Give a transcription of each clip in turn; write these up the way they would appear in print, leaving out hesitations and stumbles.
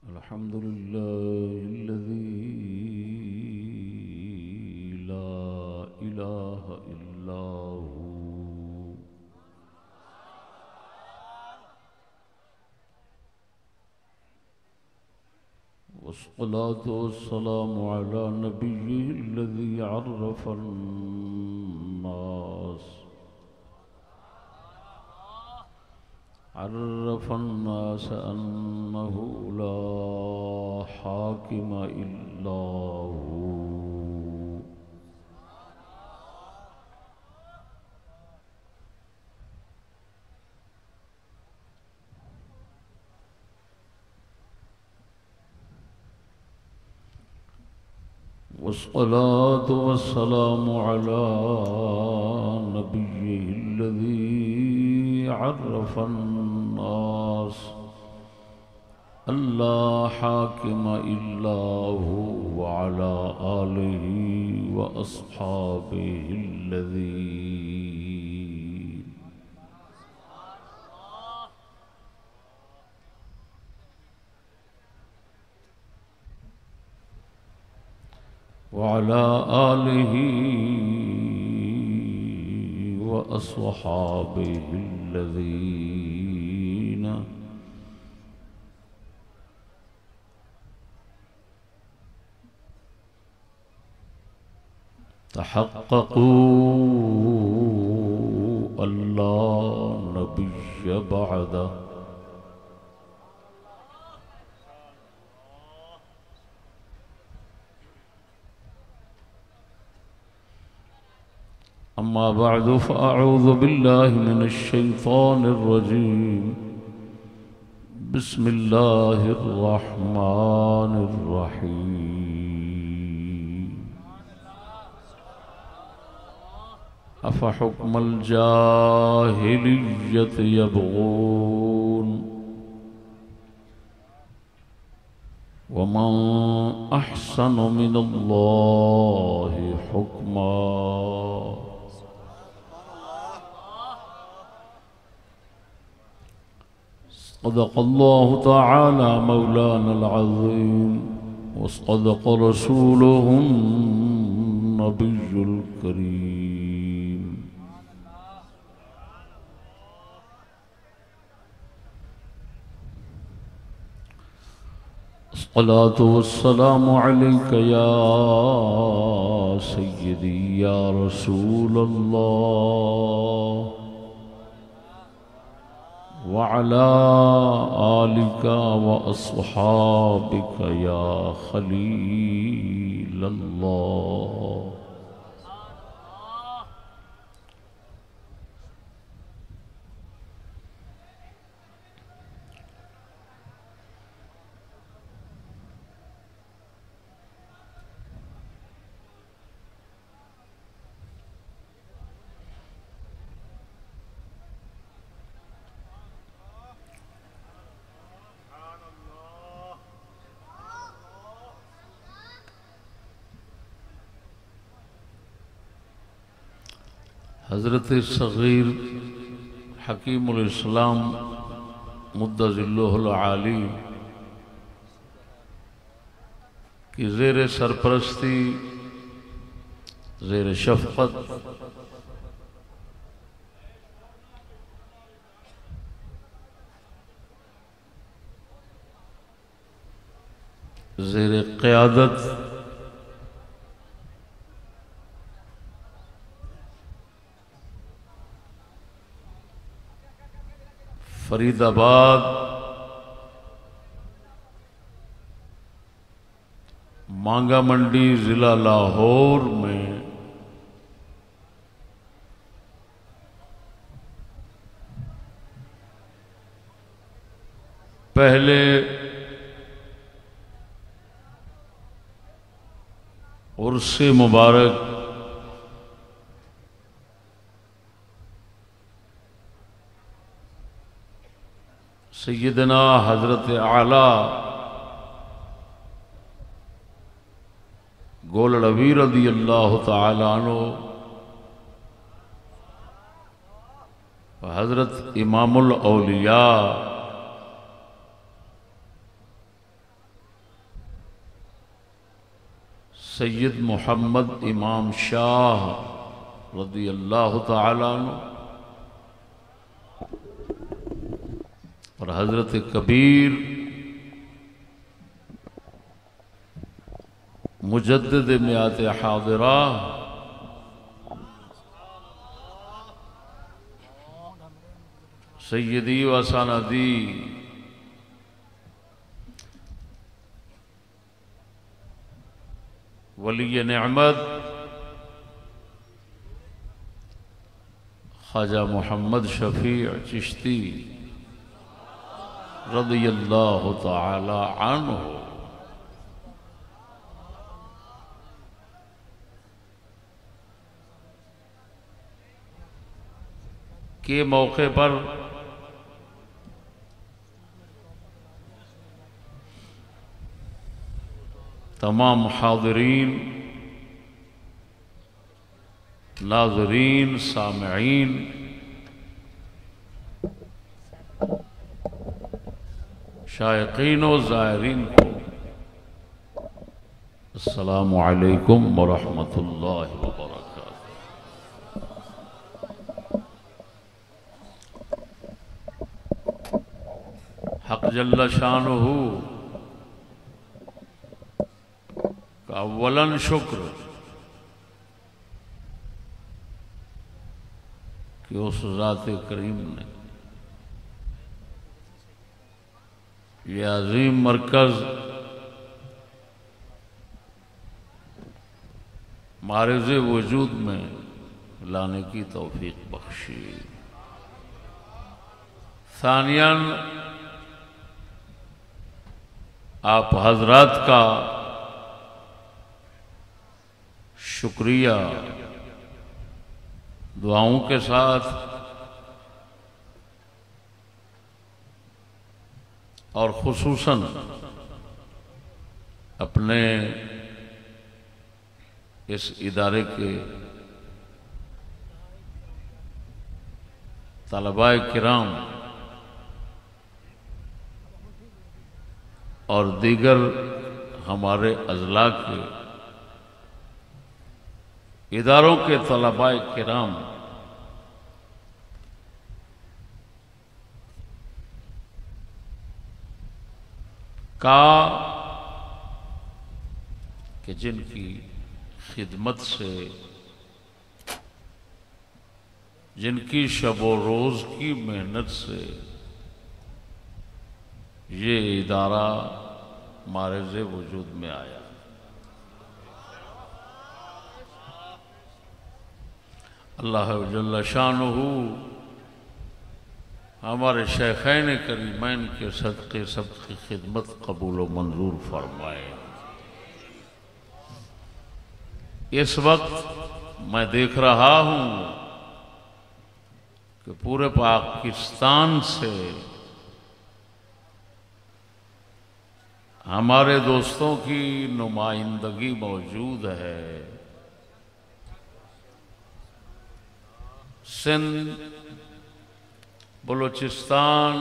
अल्हम्दुलिल्लाहिल्लज़ी ला इलाहा इल्ला हू वस्सलातु वस्सलामु अला नबिय्यिहिल्लज़ी अर्रफन्नास अन्नहु ला हाकिम इल्ला हू वस्सलातु वस्सलामु अला नबिय्यिहिल्लज़ी अर्रफन्नास अल्ला हाकिम इल्ला हू व अला आलिहि व अस्हाबिहिल्लज़ीन व अला आलिहि व अस्हाबिहिल्लज़ीन तहक़्क़क़ू अल्ला नबिय्य बअदा अम्मा बअदु फ़अऊज़ु बिल्लाहि मिनश शैतानिर रजीम बिस्मिल्लाहिर रहमानिर रहीम अफ़हुक्मल जाहिलिय्यति यबग़ून वमन अहसनु मिनल्लाहि हुक्मा सदक़ल्लाहु तआला मौलानल अज़ीम व सदक़ रसूलुहुन नबियुल करीम। अस्सलातु वस्सलामु अलैका या सय्यदी या रसूलल्लाह व अला आलिका व अस्हाबिका या खलीलल्लाह। हज़रत सग़ीर हकीमुल इस्लाम मुद्दज़िल्लुहुल आली की ज़ेर सरपरस्ती ज़ेर शफ़क़त ज़ेर क़यादत फरीदाबाद मांगा मंडी ज़िला लाहौर में पहले उर्से मुबारक सैयदना हज़रत आला गोलड़वी रज़ियल्लाहु तआला अन्हु हज़रत इमामुल औलिया सैयद मोहम्मद इमाम शाह रज़ी अल्लाह तआला अन्हु और हज़रत कबीर मुजद्दिद मियात हादिरा सैयदी व सनदी वली नेमत ख्वाजा मोहम्मद शफी चिश्ती रज़ियल्लाहु तआला अन्हु के मौके पर तमाम हाज़रीन, नाज़रीन, सामिईन शायकीन व ज़ायरीन को अस्सलामु अलैकुम व रहमतुल्लाहि व बरकातुहू। हक़ जल्ल शानुहु का अव्वलन शुक्र कि उस ज़ात करीम ने ये अजीम मरकज़ मारिज़ वजूद में लाने की तौफीक बख्शी। सानियन आप हजरात का शुक्रिया दुआओं के साथ और खुसूसन अपने इस इदारे के तलबाए किराम और दीगर हमारे अजला के इदारों के तलबाए किराम का कि जिनकी खिदमत से, जिनकी शबो रोज की मेहनत से ये इदारा मारिज़ वजूद में आया। अल्लाह जल्ल शानुहु हमारे शेखैन करीमैन के सदक़े सबकी खिदमत कबूल व मंजूर फरमाए। इस वक्त मैं देख रहा हूँ कि पूरे पाकिस्तान से हमारे दोस्तों की नुमाइंदगी मौजूद है। सिंध, बलूचिस्तान,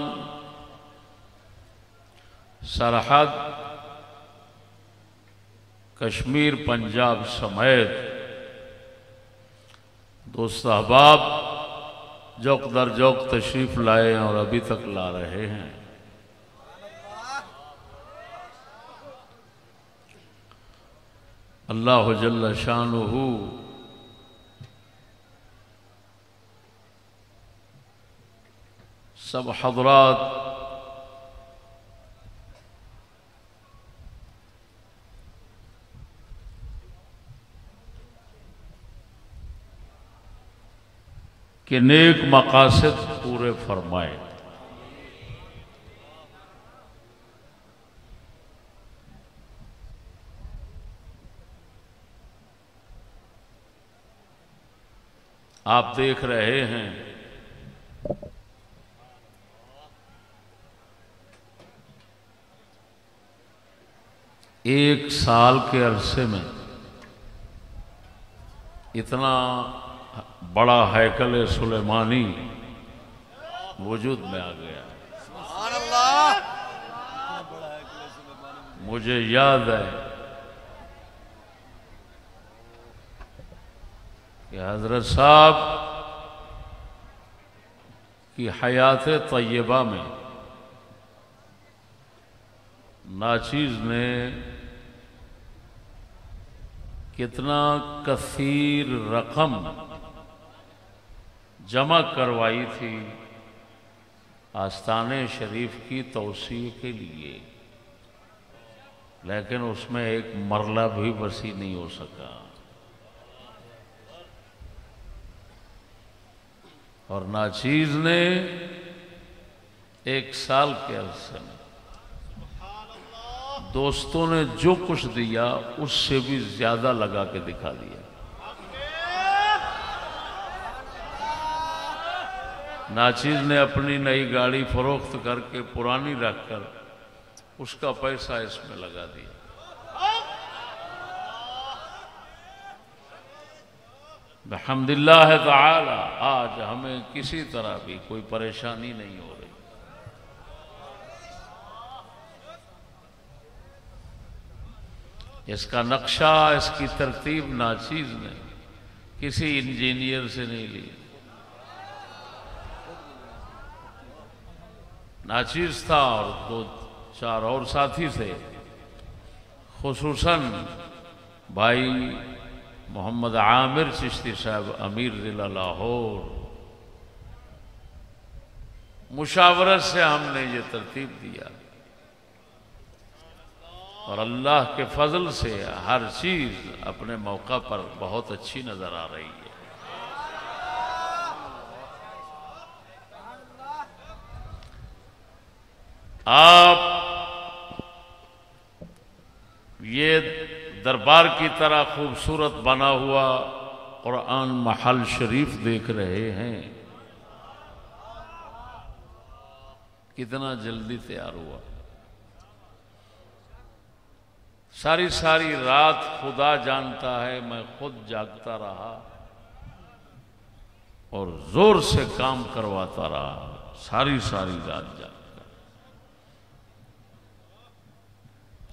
सरहद, कश्मीर, पंजाब समेत दोस्त अहबाब जौक दर जौक तशरीफ लाए और अभी तक ला रहे हैं। अल्लाह जल्ल शानुहु सब हज़रात के नेक मकासद पूरे फरमाए। आप देख रहे हैं एक साल के अरसे में इतना बड़ा हैकल सुलेमानी वजूद में आ गया। सुभान अल्लाह। मुझे याद है हज़रत साहब की हयात तय्यबा में नाचीज़ ने कितना कसीर रकम जमा करवाई थी आस्ताने शरीफ की तौसीए के लिए, लेकिन उसमें एक मरला भी वसी नहीं हो सका। और नाचीज़ ने 1 साल के अरसे में दोस्तों ने जो कुछ दिया उससे भी ज्यादा लगा के दिखा दिया। नाचीज़ ने अपनी नई गाड़ी फरोख्त करके पुरानी रखकर उसका पैसा इसमें लगा दिया। अल्हम्दुलिल्लाह ताला आज हमें किसी तरह भी कोई परेशानी नहीं हो रही। इसका नक्शा, इसकी तरतीब नाचीज़ ने किसी इंजीनियर से नहीं ली। नाचीज़ था और 2-4 और साथी थे, खुसूसन भाई मोहम्मद आमिर चिश्ती साहब अमीर जिला लाहौर, मुशावरत से हमने ये तरतीब दिया और अल्लाह के फजल से हर चीज अपने मौका पर बहुत अच्छी नजर आ रही है। आप ये दरबार की तरह खूबसूरत बना हुआ कुरान महल शरीफ देख रहे हैं, कितना जल्दी तैयार हुआ। सारी सारी रात खुदा जानता है मैं खुद जागता रहा और जोर से काम करवाता रहा, सारी सारी रात जागकर।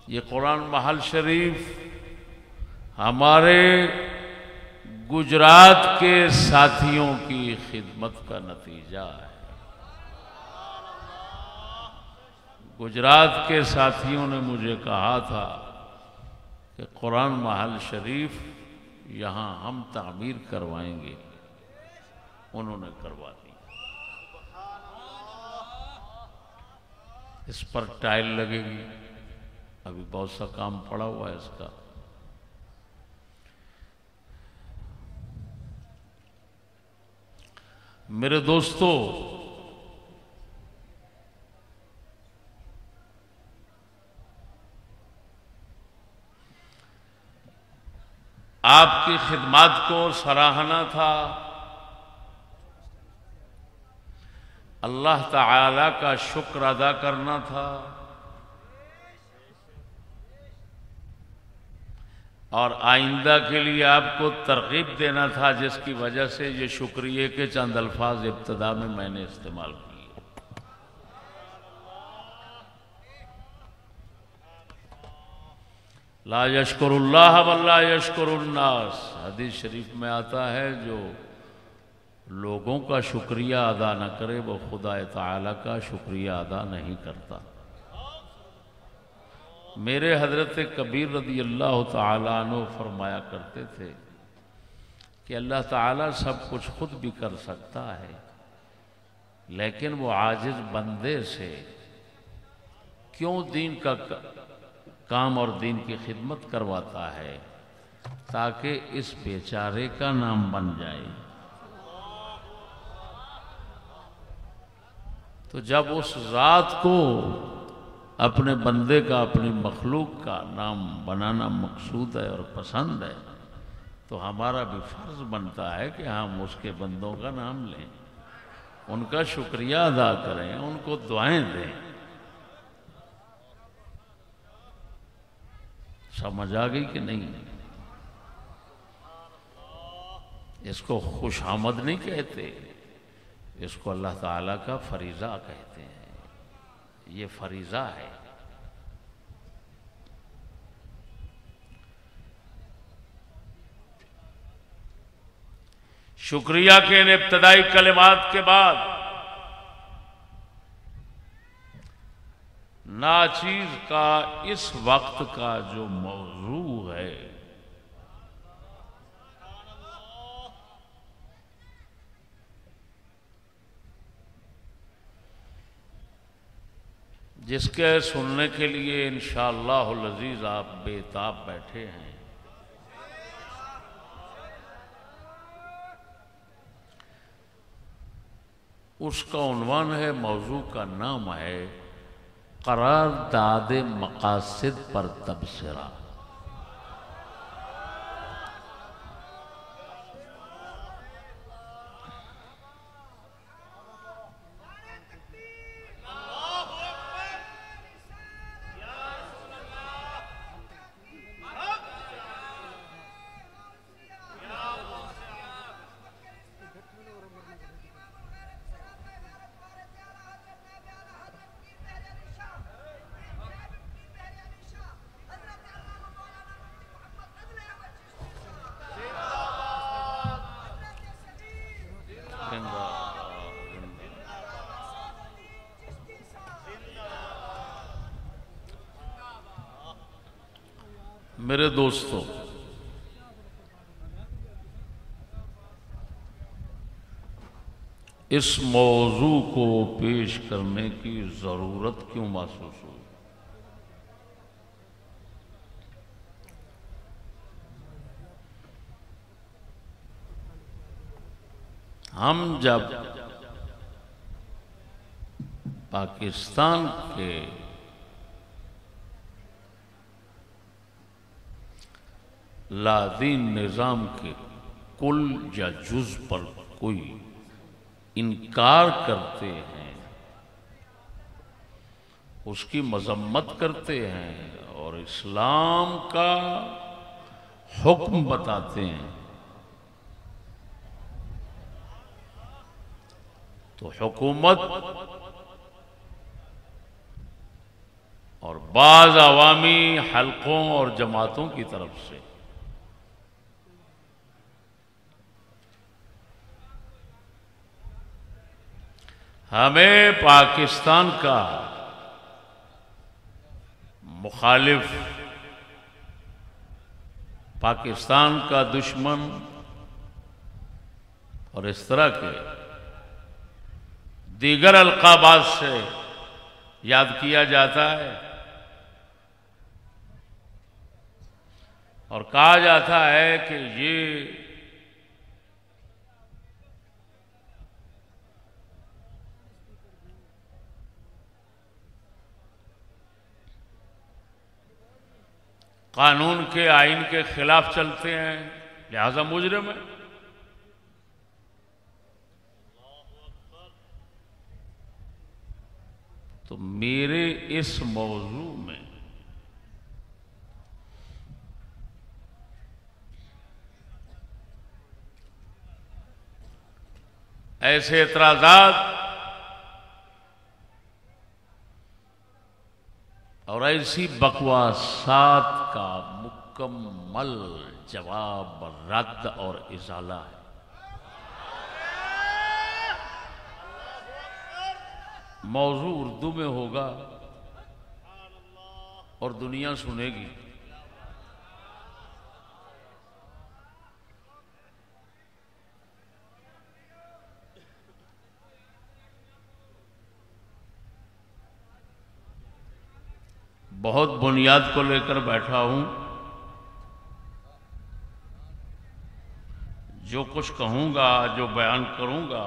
ये कुरान महल शरीफ हमारे गुजरात के साथियों की खिदमत का नतीजा है। गुजरात के साथियों ने मुझे कहा था कि कुरान महल शरीफ यहाँ हम तामीर करवाएंगे, उन्होंने करवा दी। इस पर टाइल लगेगी, अभी बहुत सा काम पड़ा हुआ है इसका। मेरे दोस्तों, आपकी खिदमत को सराहना था। अल्लाह ताला का शुक्र अदा करना था और आइंदा के लिए आपको तरगीब देना था, जिसकी वजह से ये शुक्रिया के चंद अल्फाज इब्तिदा में मैंने इस्तेमाल किए। ला यशकुरुल्लाह वल्ला यशकुरुन्नास, हदीस शरीफ में आता है जो लोगों का शुक्रिया अदा न करे वो खुदा ताला का शुक्रिया अदा नहीं करता। मेरे हजरत कबीर रदी अल्लाह ताला अन्हु फरमाया करते थे कि अल्लाह ताला सब कुछ खुद भी कर सकता है, लेकिन वो आजिज बंदे से क्यों दीन का काम और दीन की खिदमत करवाता है, ताकि इस बेचारे का नाम बन जाए। तो जब उस रात को अपने बंदे का, अपनी मखलूक का नाम बनाना मकसूद है और पसंद है, तो हमारा भी फर्ज बनता है कि हम उसके बंदों का नाम लें, उनका शुक्रिया अदा करें, उनको दुआएं दें। समझ आ गई कि नहीं? इसको खुशामद नहीं कहते, इसको अल्लाह ताला का फरीज़ा कहते हैं। ये फरीज़ा है। शुक्रिया के इन इब्तदाई कलिमात के बाद नाचीज का इस वक्त का जो मौजू है, जिसके सुनने के लिए इंशाअल्लाहुल अज़ीज़ आप बेताब बैठे हैं, उसका उन्वान है, मौजू का नाम है करारदाद मकासिद पर तबसरा। मेरे दोस्तों, इस मौजू को पेश करने की ज़रूरत क्यों महसूस हुई? हम जब पाकिस्तान के लादीन निज़ाम के कुल या जुज़ पर कोई इनकार करते हैं, उसकी मजम्मत करते हैं और इस्लाम का हुक्म बताते हैं, तो हुकूमत और बाज़ अवामी हलकों और जमातों की तरफ से हमें पाकिस्तान का मुखालिफ, पाकिस्तान का दुश्मन और इस तरह के दीगर अलकाबात से याद किया जाता है और कहा जाता है कि ये कानून के, आइन के खिलाफ चलते हैं, लिहाजा मुजरिम है। तो मेरे इस मौजू में ऐसे एतराज़ात और ऐसी बकवासात का मुकम्मल जवाब रद्द और इज़ाला है। मौजू उर्दू में होगा और दुनिया सुनेगी। बहुत बुनियाद को लेकर बैठा हूं, जो कुछ कहूंगा, जो बयान करूंगा,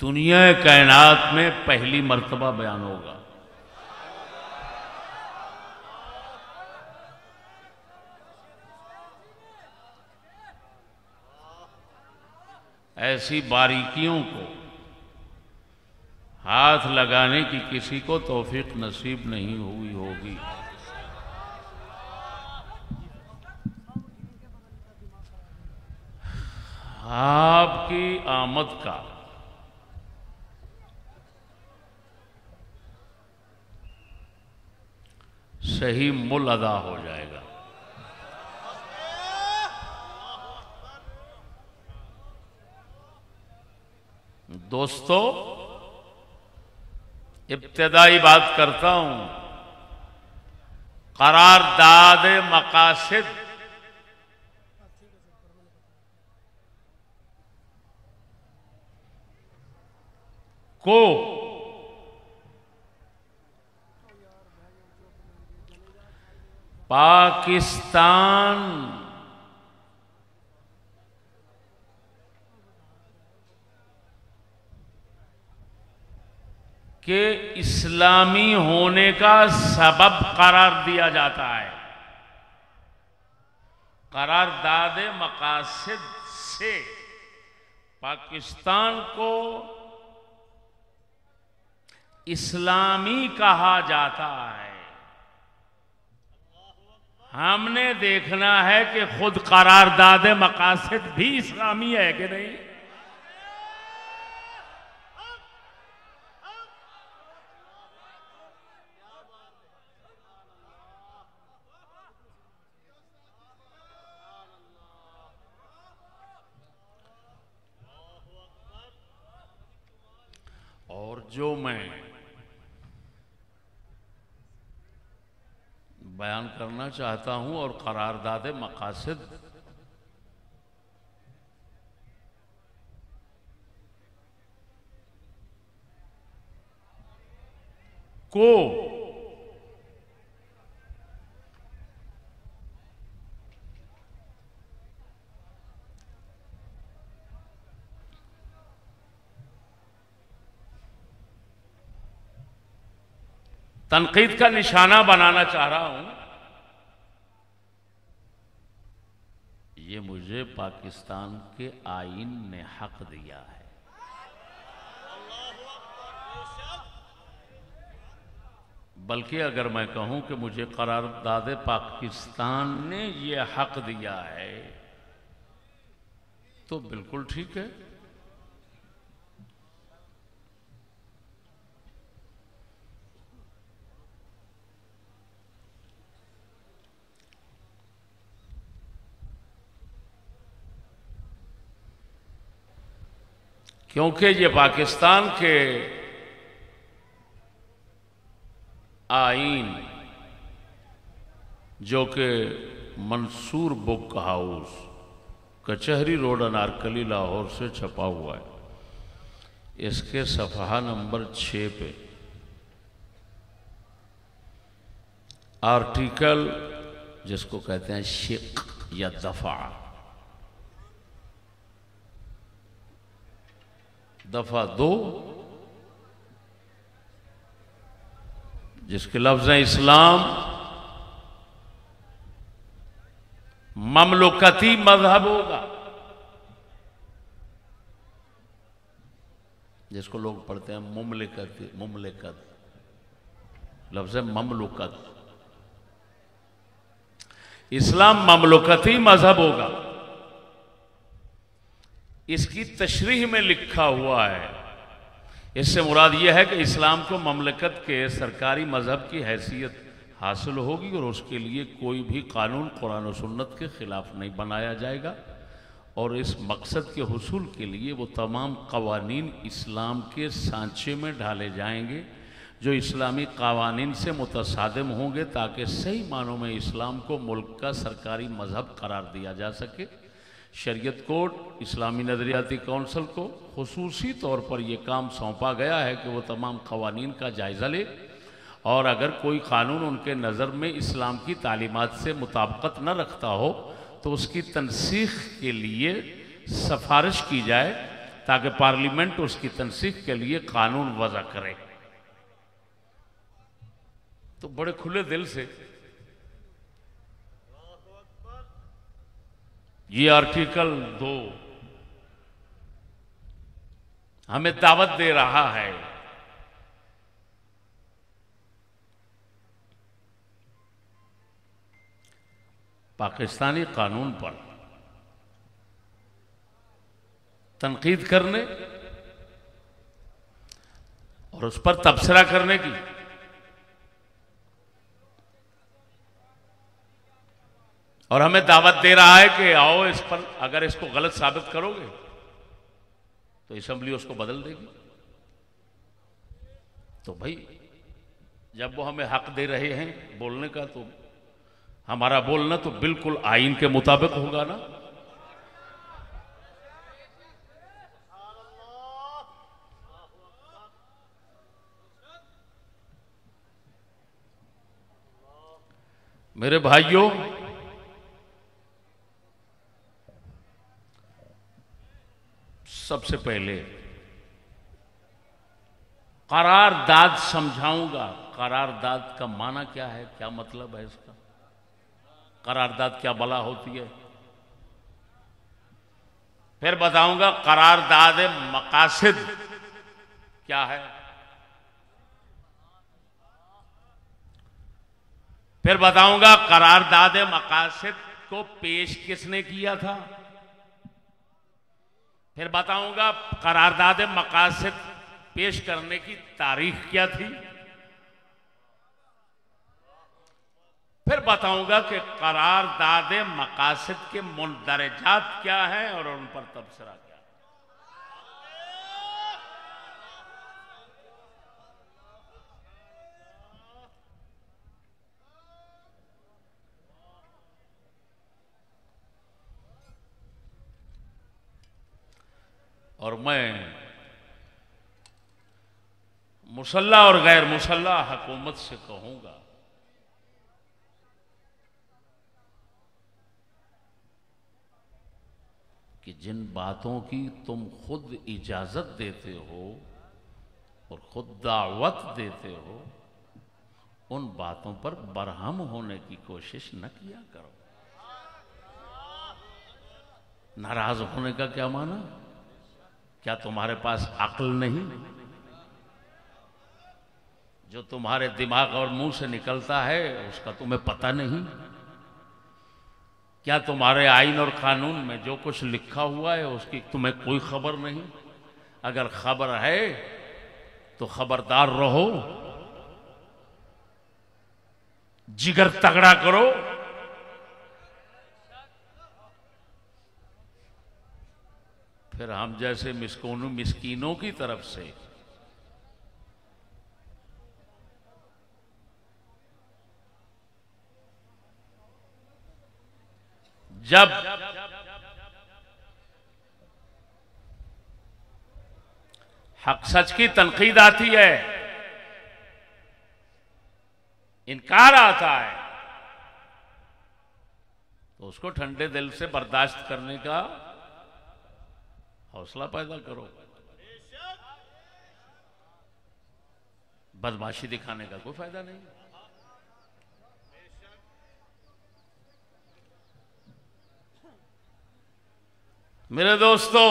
दुनिया कायनात में पहली मर्तबा बयान होगा। ऐसी बारीकियों को हाथ लगाने की किसी को तौफीक नसीब नहीं हुई होगी। आपकी आमद का सही मूल अदा हो जाएगा। दोस्तों, इब्तिदाई बात करता हूं। करारदाद मकासिद को पाकिस्तान के इस्लामी होने का सबब करार दिया जाता है। करारदाद मकासिद से पाकिस्तान को इस्लामी कहा जाता है। हमने देखना है कि खुद करारदाद मकासिद भी इस्लामी है कि नहीं। और जो मैं बयान करना चाहता हूं और करारदाद मकासिद को तनकीद का निशाना बनाना चाह रहा हूं, ये मुझे पाकिस्तान के आईन ने हक दिया है। बल्कि अगर मैं कहूं कि मुझे करारदाद पाकिस्तान ने ये हक दिया है तो बिल्कुल ठीक है। क्योंकि ये पाकिस्तान के आईन जो कि मंसूर बुक हाउस, कचहरी रोड, अनारकली, लाहौर से छपा हुआ है, इसके सफ़हा नंबर 6 पे आर्टिकल जिसको कहते हैं शिक या दफा, दफा 2 जिसके लफ्ज़ हैं इस्लाम ममलुकती मजहब होगा, जिसको लोग पढ़ते हैं मुमलिकत, लफ्ज़ है ममलुकत। इस्लाम ममलुकती मजहब होगा, इसकी तशरीह में लिखा हुआ है। इससे मुराद यह है कि इस्लाम को ममलकत के सरकारी मजहब की हैसियत हासिल होगी और उसके लिए कोई भी कानून कुरान और सुन्नत के ख़िलाफ़ नहीं बनाया जाएगा और इस मकसद के हुसूल के लिए वो तमाम कवानीन इस्लाम के सांचे में ढाले जाएंगे जो इस्लामी कवानीन से मुतसादिम होंगे, ताकि सही मानों में इस्लाम को मुल्क का सरकारी मजहब करार दिया जा सके। शरीयत कोर्ट, इस्लामी नज़रियाती कौंसिल को खुसूसी तौर पर यह काम सौंपा गया है कि वो तमाम कवानीन का जायज़ा ले और अगर कोई कानून उनके नज़र में इस्लाम की तालीमात से मुताबिकत न रखता हो तो उसकी तनसीख के लिए सिफारिश की जाए ताकि पार्लियामेंट उसकी तनसीख के लिए कानून वज़ा करे। तो बड़े खुले दिल से ये आर्टिकल 2 हमें दावत दे रहा है पाकिस्तानी कानून पर तनकीद करने और उस पर तबसरा करने की। और हमें दावत दे रहा है कि आओ इस पर, अगर इसको गलत साबित करोगे तो असेंबली उसको बदल देगी। तो भाई जब वो हमें हक दे रहे हैं बोलने का, तो हमारा बोलना तो बिल्कुल आईन के मुताबिक होगा ना। मेरे भाइयों, सबसे पहले करारदाद समझाऊंगा। करारदाद का माना क्या है, क्या मतलब है इसका, करारदाद क्या बला होती है। फिर बताऊंगा करारदाद मकासिद क्या है। फिर बताऊंगा करारदाद मकासिद को पेश किसने किया था। फिर बताऊंगा करारदाद मकासिद पेश करने की तारीख क्या थी। फिर बताऊंगा कि करारदाद मकासिद के मुंदरजात क्या हैं और उन पर तबसरा क्या है। और मैं मुसल्ला और गैर मुसल्ला हुकूमत से कहूंगा कि जिन बातों की तुम खुद इजाजत देते हो और खुद दावत देते हो, उन बातों पर बरहम होने की कोशिश न किया करो। नाराज होने का क्या माना, क्या तुम्हारे पास अक्ल नहीं। जो तुम्हारे दिमाग और मुंह से निकलता है उसका तुम्हें पता नहीं। क्या तुम्हारे आईन और कानून में जो कुछ लिखा हुआ है उसकी तुम्हें कोई खबर नहीं। अगर खबर है तो खबरदार रहो, जिगर तगड़ा करो। फिर हम जैसे मिस्कीनों की तरफ से जब हक सच की तनकीद आती है, इनकार आता है, तो उसको ठंडे दिल से बर्दाश्त करने का हौसला पैदा करो। बदमाशी दिखाने का कोई फायदा नहीं। मेरे दोस्तों,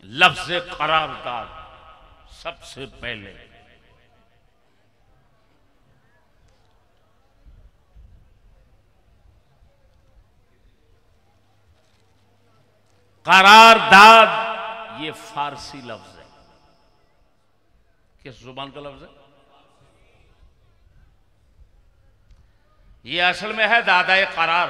लफ्ज़ करारदाद सबसे पहले करारदाद ये फारसी लफ्ज है। किस जुबान का लफ्ज है? ये असल में है दादाए करार।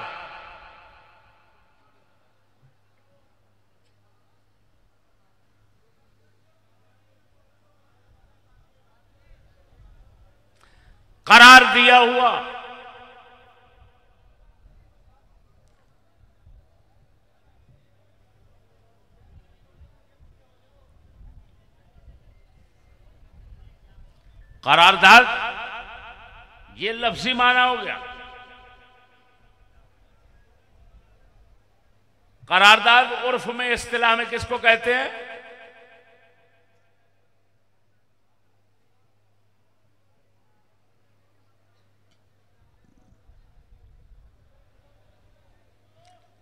करार दिया हुआ। करारदाद ये लफ्जी माना हो गया। करारदाद उर्फ में इस्तिलाह में किसको कहते हैं?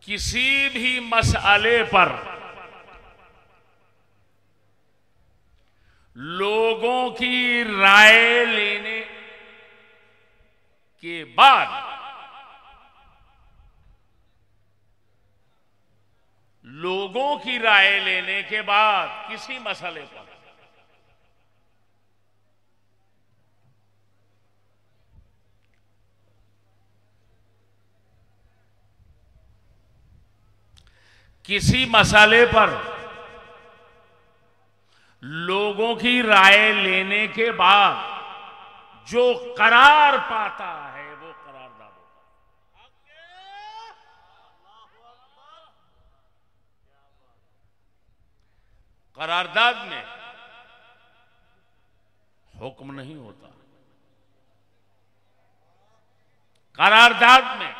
किसी भी मसले पर लोगों की राय लेने के बाद लोगों की राय लेने के बाद किसी मसले पर किसी मसले पर लोगों की राय लेने के बाद जो करार पाता है वो करारदाद होता है। करारदाद में हुक्म नहीं होता, करारदाद में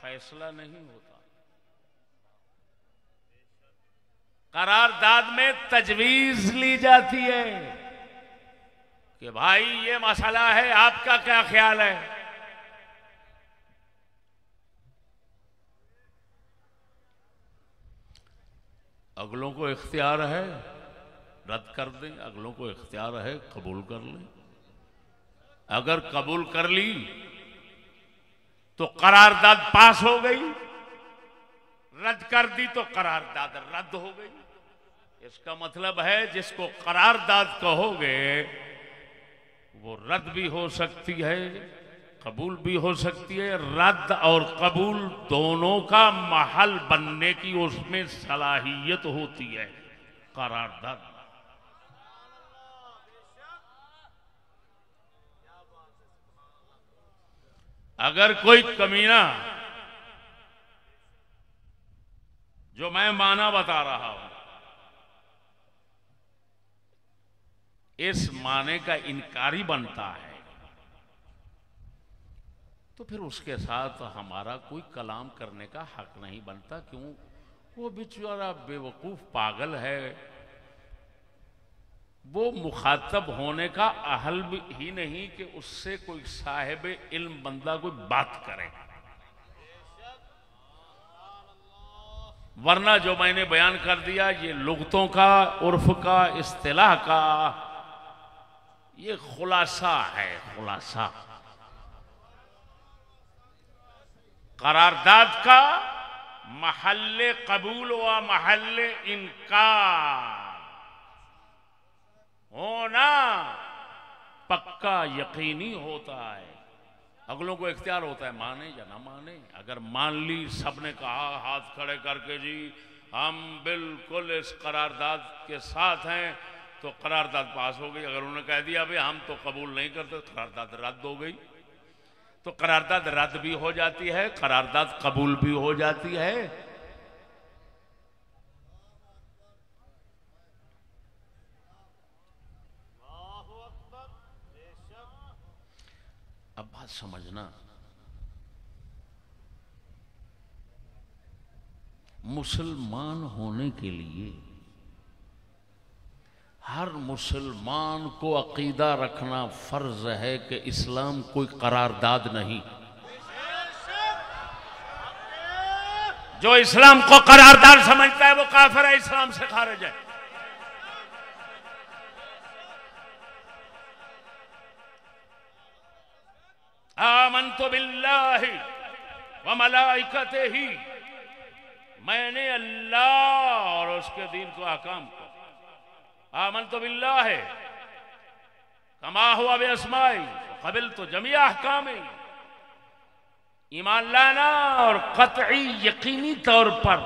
फैसला नहीं होता, करारदाद में तजवीज ली जाती है कि भाई ये मसला है, आपका क्या ख्याल है। अगलों को इख्तियार है रद्द कर दें, अगलों को इख्तियार है कबूल कर लें। अगर कबूल कर ली तो करारदाद पास हो गई, रद्द कर दी तो करारदाद रद्द हो गई। इसका मतलब है जिसको करारदाद कहोगे वो रद्द भी हो सकती है, कबूल भी हो सकती है। रद्द और कबूल दोनों का महल बनने की उसमें सलाहियत होती है करारदाद। अगर कोई कमीना जो मैं माना बता रहा हूं इस माने का इनकारी बनता है तो फिर उसके साथ हमारा कोई कलाम करने का हक नहीं बनता। क्यों? वो बेचारा बेवकूफ पागल है, वो मुखातब होने का अहल ही नहीं कि उससे कोई साहिब इल्म बंदा कोई बात करे। वरना जो मैंने बयान कर दिया ये लुगतों का, उर्फ का, इस्तिलाह का ये खुलासा है, खुलासा। करारदाद का महल्ले कबूल व महल्ले इनकार होना पक्का यकीनी होता है। अगलों को इख्तियार होता है माने या ना माने। अगर मान ली, सबने कहा हाथ खड़े करके जी हम बिल्कुल इस करारदाद के साथ हैं, तो करारदाद पास हो गई। अगर उन्होंने कह दिया भाई हम तो कबूल नहीं करते, करारदाद रद्द हो गई। तो करारदाद रद्द भी हो जाती है, करारदाद कबूल भी हो जाती है। अब बात समझना, मुसलमान होने के लिए हर मुसलमान को अकीदा रखना फर्ज है कि इस्लाम कोई करारदाद नहीं। जो इस्लाम को करारदाद समझता है वो काफिर है, इस्लाम से खारिज है। आमन्तु बिल्लाहि व मलाइकतिही, मैंने अल्लाह और उसके दीन को, अहकाम को, आमन्तु बिल्लाहि कमा हुआ बिअस्माई क़बिलतु जमीअ अहकामी, ईमान लाना और कतई यकीनी तौर पर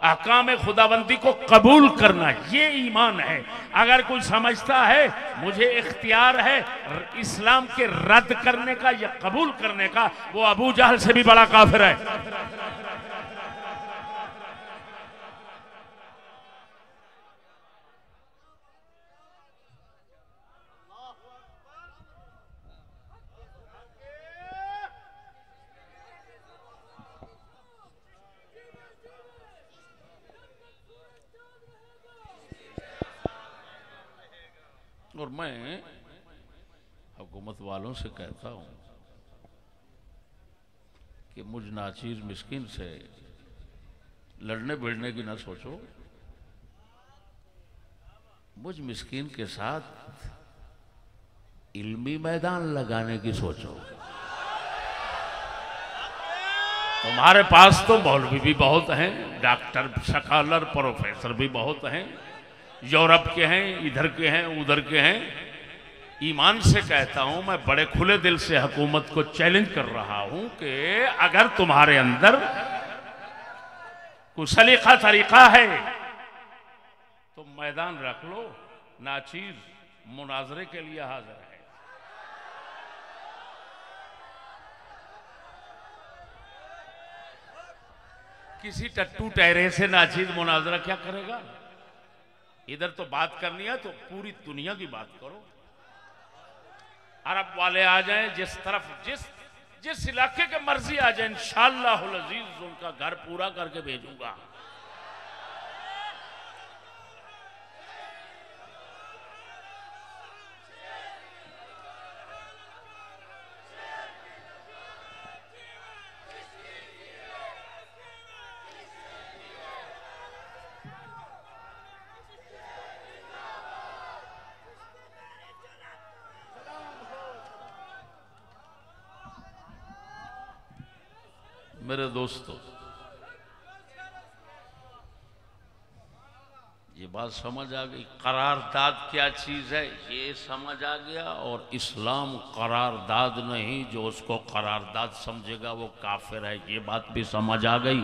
अहकाम खुदाबंदी को कबूल करना, ये ईमान है। अगर कोई समझता है मुझे इख्तियार है इस्लाम के रद्द करने का या कबूल करने का, वो अबू जहल से भी बड़ा काफिर है। और मैं हुकूमत वालों से कहता हूं कि मुझ नाचीज मिस्किन से लड़ने भिड़ने की ना सोचो, मुझ मिस्किन के साथ इल्मी मैदान लगाने की सोचो। तुम्हारे पास तो मौलवी भी बहुत हैं, डॉक्टर, स्कॉलर, प्रोफेसर भी बहुत हैं, यूरोप के हैं, इधर के हैं, उधर के हैं। ईमान से कहता हूं, मैं बड़े खुले दिल से हुकूमत को चैलेंज कर रहा हूं कि अगर तुम्हारे अंदर कोई सलीका तरीका है तो मैदान रख लो, नाचीज मुनाजरे के लिए हाजिर है। किसी टट्टू टहरे से नाचीज मुनाजरा क्या करेगा? इधर तो बात करनी है तो पूरी दुनिया की बात करो। अरब वाले आ जाएं, जिस तरफ जिस इलाके के मर्जी आ जाए, इंशाअल्लाहुल अजीज उनका घर पूरा करके भेजूंगा। मेरे दोस्तों, ये बात समझ आ गई, करारदाद क्या चीज है ये समझ आ गया। और इस्लाम करारदाद नहीं, जो उसको करारदाद समझेगा वो काफिर है, ये बात भी समझ आ गई।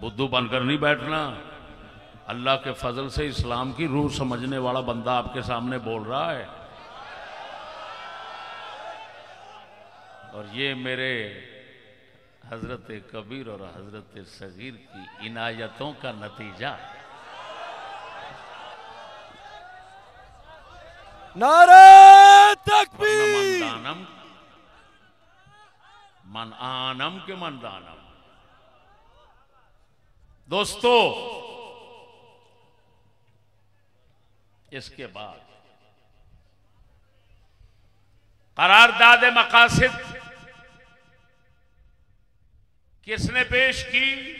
बुद्धू बनकर नहीं बैठना। अल्लाह के फजल से इस्लाम की रूह समझने वाला बंदा आपके सामने बोल रहा है। और ये मेरे हजरत कबीर और हजरत सगीर की इनायतों का नतीजा। नारे तकबीर। मन आनम के मन दानम। दोस्तों, इसके बाद करारदाद मकासिद किसने पेश की?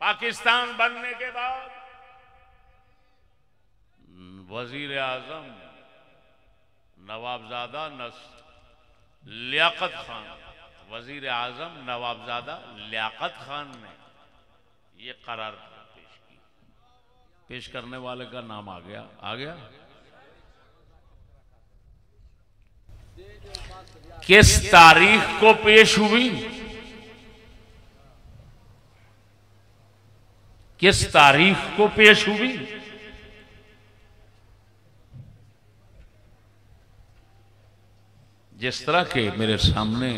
पाकिस्तान बनने के बाद वजीर आजम नवाबजादा लियाकत खान, वजीर आजम नवाबजादा लियाकत खान ने ये करारदाद पेश की। पेश करने वाले का नाम आ गया। किस तारीख को पेश हुई? किस तारीख को पेश हुई? जिस तरह के मेरे सामने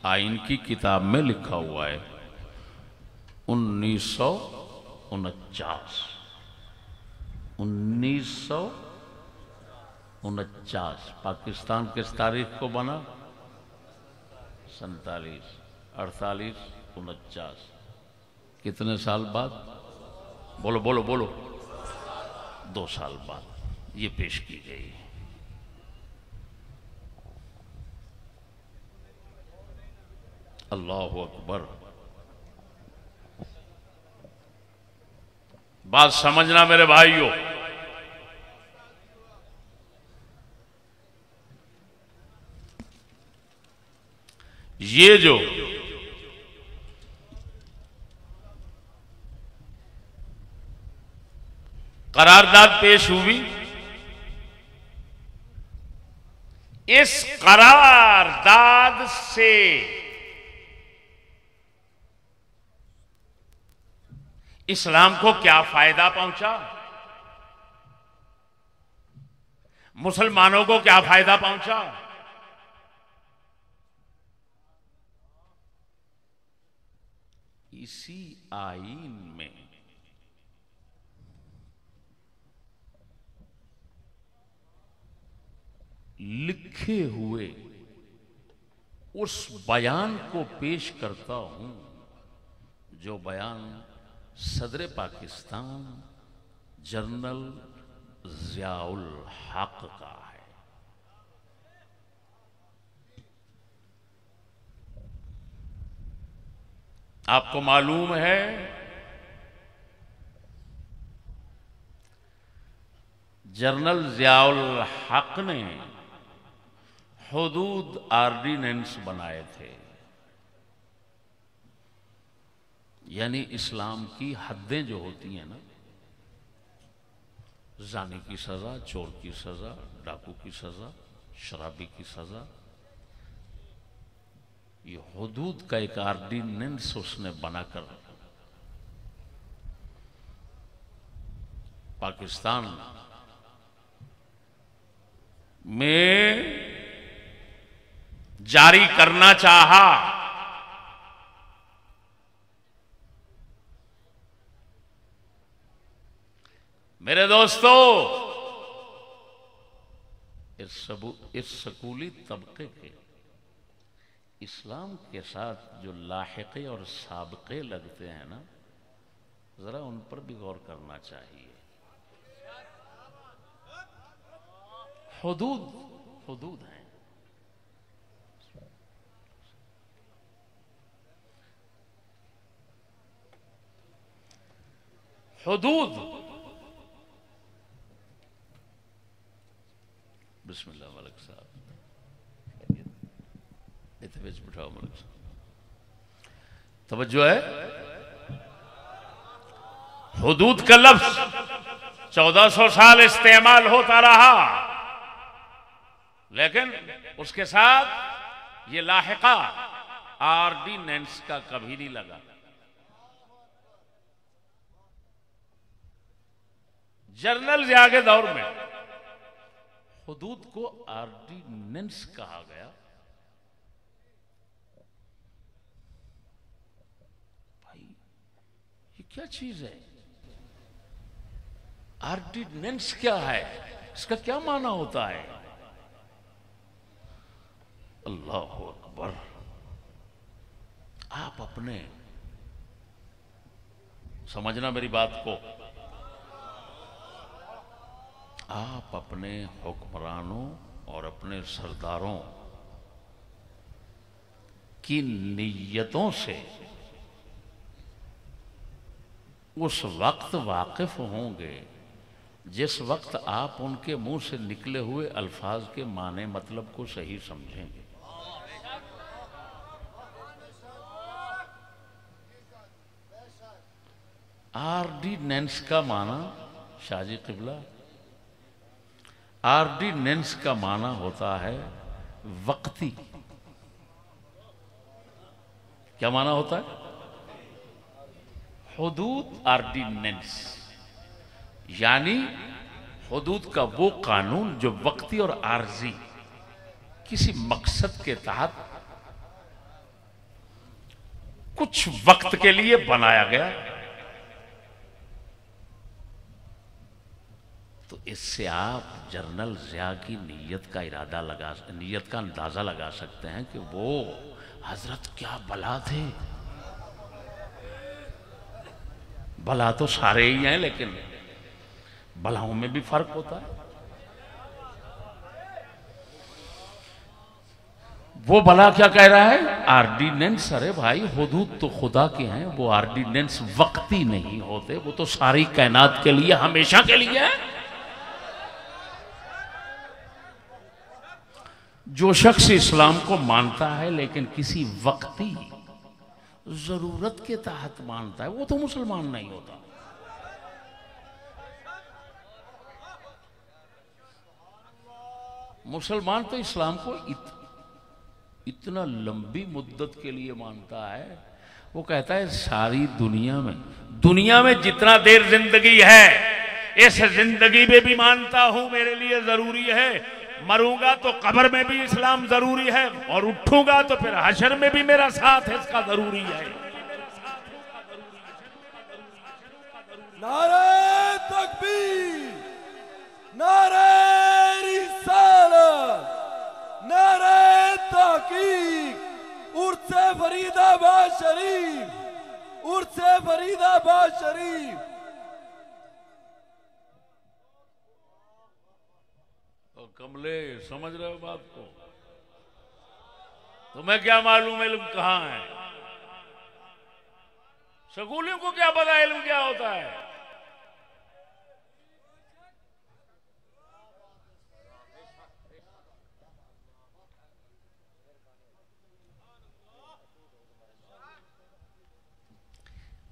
आइन की किताब में लिखा हुआ है 1949। 1949 पाकिस्तान किस तारीख को बना? 47, 48, 49। कितने साल बाद? बोलो बोलो बोलो। 2 साल बाद ये पेश की गई। अल्लाह अकबर। बात समझना मेरे भाइयों, ये जो करारदाद पेश हुई, इस करारदाद से इस्लाम को क्या फायदा पहुंचा? मुसलमानों को क्या फायदा पहुंचा? इसी आईन में लिखे हुए उस बयान को पेश करता हूं, जो बयान सदर पाकिस्तान जनरल ज़ियाउल हक का है। आपको मालूम है जनरल ज़ियाउल हक ने हुदूद ऑर्डिनेंस बनाए थे, यानी इस्लाम की हदें जो होती हैं ना, जाने की सजा, चोर की सजा, डाकू की सजा, शराबी की सजा, ये हुदूद का एक ऑर्डिनेंस उसने बनाकर पाकिस्तान में जारी करना चाहा। मेरे दोस्तों, इस स्कूली तबके के इस्लाम के साथ जो लाहिक़े और साबिक़े लगते हैं ना, जरा उन पर भी गौर करना चाहिए। हुदूद हैं। हुदूद। बिस्मिल्लाह मलिक साहब, इतने बेच बिठाओ मलिक साहब, तवज्जो है। हुदूद का लफ्ज 1400 साल इस्तेमाल होता रहा, लेकिन उसके साथ ये लाहिका ऑर्डिनेंस का कभी नहीं लगा। जर्नल जिया के दौर में हुदूद को ऑर्डिनेंस कहा गया। भाई ये क्या चीज है? ऑर्डिनेंस क्या है? इसका क्या माना होता है? अल्लाह अकबर। आप अपने समझना मेरी बात को, आप अपने हुक्मरानों और अपने सरदारों की नीयतों से उस वक्त वाकिफ होंगे जिस वक्त आप उनके मुंह से निकले हुए अल्फाज के माने मतलब को सही समझेंगे। ऑर्डिनेंस का माना, शाहजी किबला, ऑर्डिनेंस का माना होता है वक्ती। क्या माना होता है? हुदूद ऑर्डिनेंस, यानी हुदूद का वो कानून जो वक्ती और आर्जी किसी मकसद के तहत कुछ वक्त के लिए बनाया गया। तो इससे आप जनरल ज़िया की नीयत का अंदाजा लगा सकते हैं कि वो हजरत क्या बला थे। बला तो सारे ही हैं, लेकिन बलाओं में भी फर्क होता है। वो भला क्या कह रहा है? ऑर्डिनेंस। अरे भाई, हुदूद तो खुदा के हैं, वो ऑर्डिनेंस वक्ती नहीं होते, वो तो सारी कायनात के लिए, हमेशा के लिए है। जो शख्स इस्लाम को मानता है लेकिन किसी वक्ती जरूरत के तहत मानता है, वो तो मुसलमान नहीं होता। मुसलमान तो इस्लाम को इतना लंबी मुद्दत के लिए मानता है। वो कहता है सारी दुनिया में जितना देर जिंदगी है, इस जिंदगी में भी मानता हूं मेरे लिए जरूरी है, मरूंगा तो कब्र में भी इस्लाम जरूरी है, और उठूंगा तो फिर हशर में भी मेरा साथ है, इसका जरूरी है। नारे तकबीर, नारे रिसालत, नारे तहकीक, उर्से फरीदाबाद शरीफ, उर्से फरीदाबाद शरीफ। कमले, समझ रहे हो बात को? तुम्हें क्या मालूम इल्म कहां है? स्कूलियों को क्या पता इल्म क्या होता है?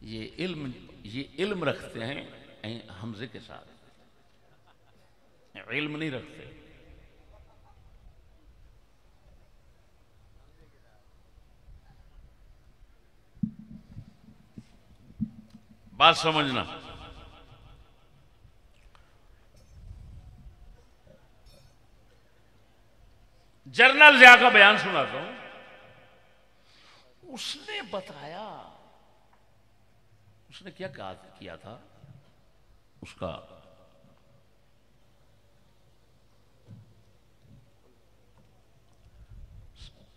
ये इल्म रखते हैं हमजे के साथ, इल्म नहीं रखते। बात समझना। जनरल जिया का बयान सुनाता हूं। उसने बताया, उसने क्या किया था, उसका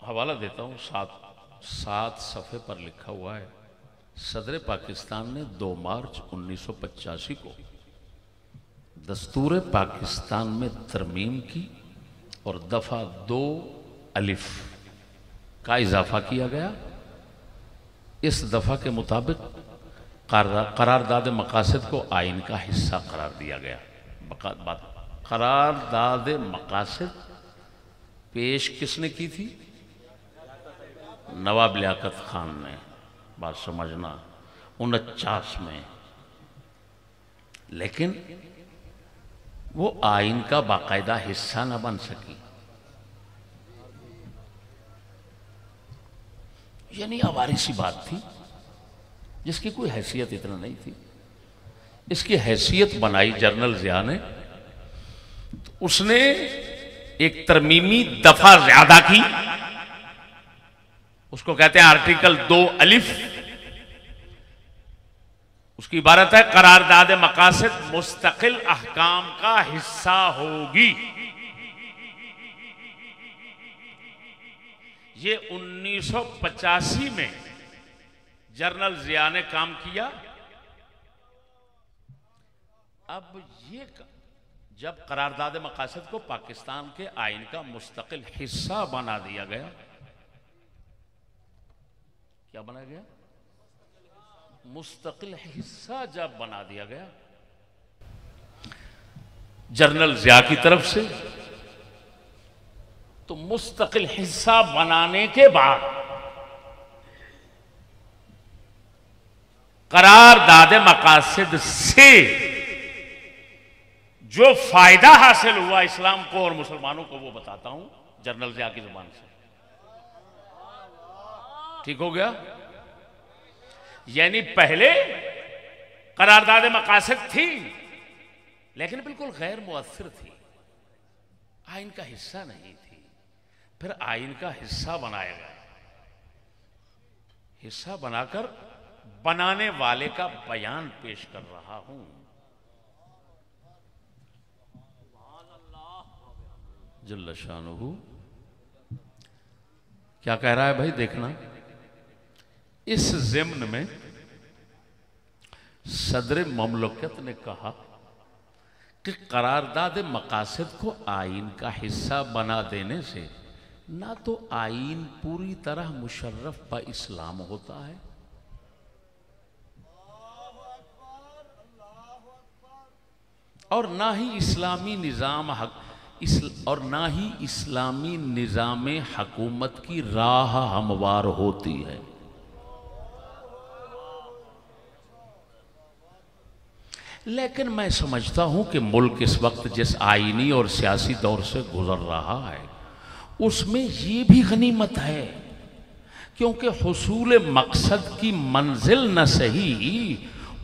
हवाला देता हूं। सात सफ़े पर लिखा हुआ है, सदर पाकिस्तान ने 2 मार्च 1985 को दस्तूर पाकिस्तान में तरमीम की और दफ़ा 2 अलिफ का इजाफा किया गया। इस दफ़ा के मुताबिक करारदाद मकासद को आइन का हिस्सा करार दिया गया। करारदाद मकासद पेश किसने की थी? नवाब लियाकत खान ने। बात समझना, 49 में। लेकिन वो आइन का बाकायदा हिस्सा न बन सकी, यानी आवारी सी बात थी जिसकी कोई हैसियत इतना नहीं थी। इसकी हैसियत बनाई जनरल जिया ने, तो उसने एक तरमीमी दफा ज्यादा की, उसको कहते हैं आर्टिकल 2 अलिफ। उसकी इबारत है करारदाद मकासद मुस्तकिल अहकाम का हिस्सा होगी। ये 1985 में जनरल जिया ने काम किया। अब ये जब करारदाद मकासद को पाकिस्तान के आइन का मुस्तकिल हिस्सा बना दिया गया, क्या बना गया? मुस्तकिल हिस्सा जब बना दिया गया जनरल जिया की तरफ से, तो मुस्तकिल हिस्सा बनाने के बाद करारदाद मकासद से जो फायदा हासिल हुआ इस्लाम को और मुसलमानों को, वो बताता हूं जनरल जिया की जुबान से। ठीक हो गया? यानी पहले करारदाद मकासद थी लेकिन बिल्कुल गैर मुअस्सिर थी, आइन का हिस्सा नहीं थी। फिर आइन का हिस्सा बनाया गया। हिस्सा बनाकर बनाने वाले का बयान पेश कर रहा हूं। जल्ल शानुहु क्या कह रहा है भाई, देखना। इस ज़िम्न में सदर ममलकत ने कहा कि करारदाद मकासद को आइन का हिस्सा बना देने से ना तो आइन पूरी तरह मुशर्रफ ब इस्लाम होता है, और ना ही इस्लामी निज़ाम और ना ही इस्लामी निज़ाम हकूमत की राह हमवार होती है। लेकिन मैं समझता हूं कि मुल्क इस वक्त जिस आईनी और सियासी दौर से गुजर रहा है उसमें ये भी गनीमत है, क्योंकि हुसूल मकसद की मंजिल न सही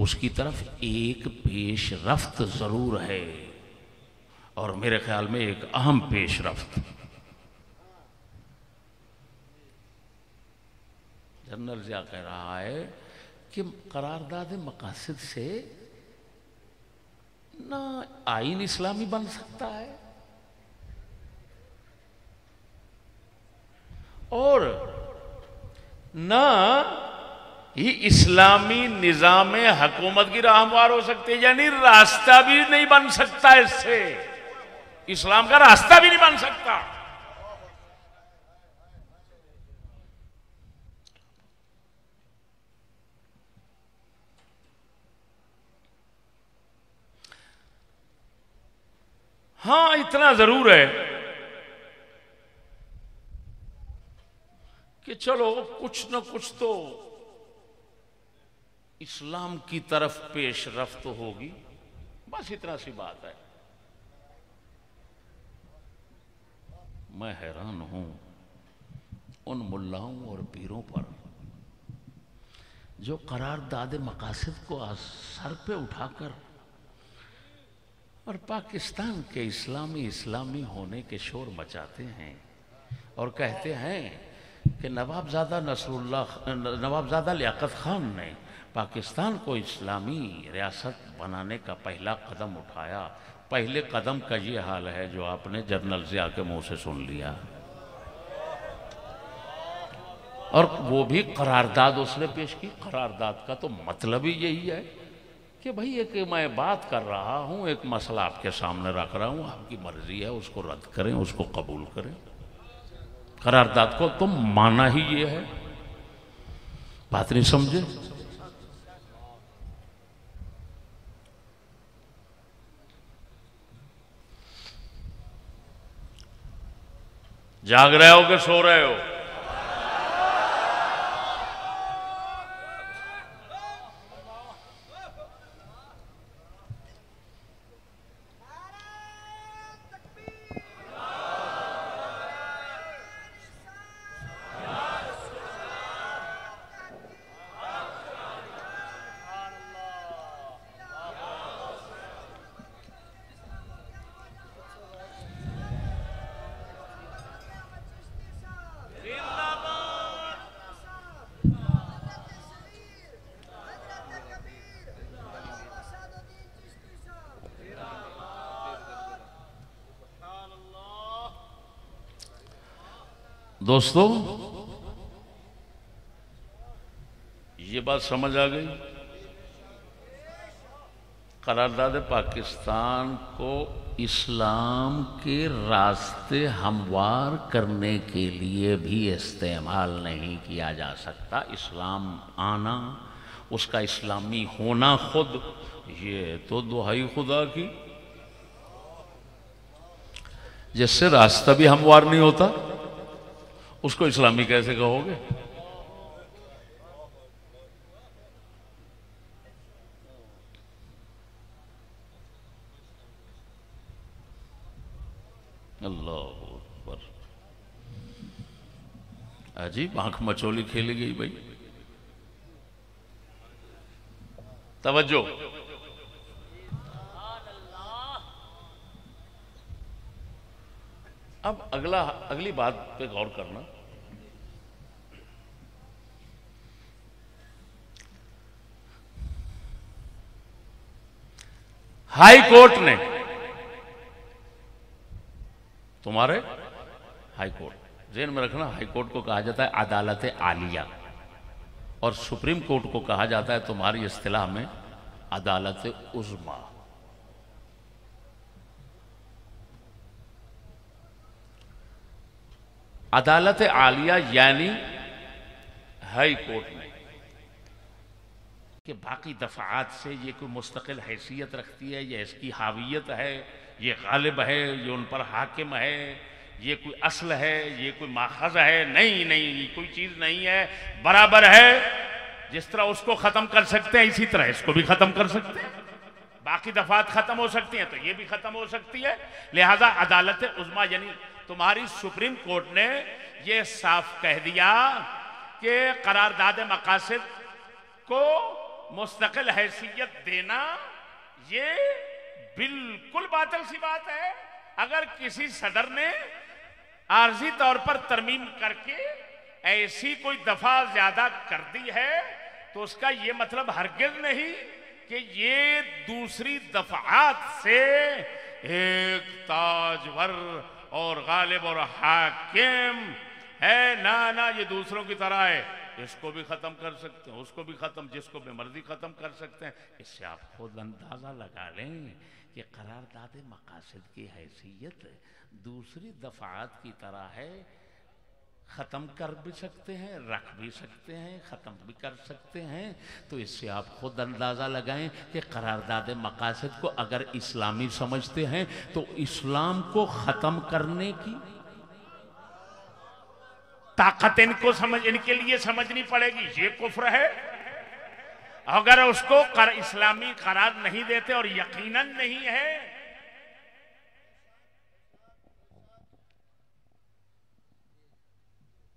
उसकी तरफ एक पेशरफ्त जरूर है, और मेरे ख्याल में एक अहम पेशरफ्त। जनरल जिया कह रहा है कि करारदाद मकासद से ना आइन इस्लामी बन सकता है और ना ही इस्लामी निजाम हुकूमत की राह हमवार हो सकती है, यानी रास्ता भी नहीं बन सकता, इससे इस्लाम का रास्ता भी नहीं बन सकता। हां, इतना जरूर है कि चलो कुछ न कुछ तो इस्लाम की तरफ पेशरफ्त होगी, बस इतना सी बात है। मैं हैरान हूं उन मुल्लाओं और पीरों पर जो करारदाद मकासद को सर पे उठाकर और पाकिस्तान के इस्लामी होने के शोर मचाते हैं और कहते हैं कि नवाबजादा लियाकत खान ने पाकिस्तान को इस्लामी रियासत बनाने का पहला कदम उठाया। पहले कदम का ये हाल है जो आपने जनरल ज़िया के मुंह से सुन लिया, और वो भी करारदाद उसने पेश की। करारदाद का तो मतलब ही यही है कि भाई एक मैं बात कर रहा हूँ, एक मसला आपके सामने रख रहा हूँ, आपकी मर्जी है उसको रद्द करें, उसको कबूल करें। करारदाद को तो माना ही ये है। बात नहीं समझे? जाग रहे हो कि सो रहे हो? दोस्तों, ये बात समझ आ गई? करारदाद पाकिस्तान को इस्लाम के रास्ते हमवार करने के लिए भी इस्तेमाल नहीं किया जा सकता। इस्लाम आना, उसका इस्लामी होना खुद, ये तो दुहाई खुदा की। जिससे रास्ता भी हमवार नहीं होता उसको इस्लामी कैसे कहोगे? अल्लाह अकबर। अजीब आंख मचोली खेली गई भाई। तवज्जो। अब अगली बात पे गौर करना। हाई कोर्ट ने, तुम्हारे हाई कोर्ट, ज़हन में रखना, हाई कोर्ट को कहा जाता है अदालत आलिया, और सुप्रीम कोर्ट को कहा जाता है तुम्हारी इस्तिलाह में अदालत उज़्मा। अदालत आलिया यानी हाई कोर्ट में कि बाकी दफात से ये कोई मुस्तकिल हैसियत रखती है, ये इसकी हावियत है, ये गालिब है, ये उन पर हाकिम है, ये कोई असल है, ये कोई माखज़ है। नहीं नहीं, कोई चीज़ नहीं है, बराबर है। जिस तरह उसको ख़त्म कर सकते हैं इसी तरह इसको भी ख़त्म कर सकते हैं। बाकी दफात ख़त्म हो सकती हैं तो ये भी ख़त्म हो सकती है। लिहाजा अदालत उज़्मा यानी तुम्हारी सुप्रीम कोर्ट ने ये साफ कह दिया कि करारदाद मकासद को मुस्तकिल हैसियत देना ये बिल्कुल बातिल सी बात है। अगर किसी सदर ने आर्जी तौर पर तरमीम करके ऐसी कोई दफा ज्यादा कर दी है तो उसका ये मतलब हरगिज नहीं कि ये दूसरी दफात से एक ताजवर और गालिब और हाकिम है। ना ना, ये दूसरों की तरह है, इसको भी खत्म कर सकते हैं, उसको भी खत्म, जिसको भी मर्जी खत्म कर सकते हैं। इससे आप खुद अंदाजा लगा लें कि करारदाद मकासद की हैसियत दूसरी दफात की तरह है। ख़त्म कर भी सकते हैं, रख भी सकते हैं, ख़त्म भी कर सकते हैं। तो इससे आप खुद अंदाज़ा लगाएं कि करारदाद मकासद को अगर इस्लामी समझते हैं तो इस्लाम को ख़त्म करने की ताकत इनके लिए समझनी पड़ेगी। ये कुफ्र है। अगर उसको इस्लामी करार नहीं देते और यकीनन नहीं है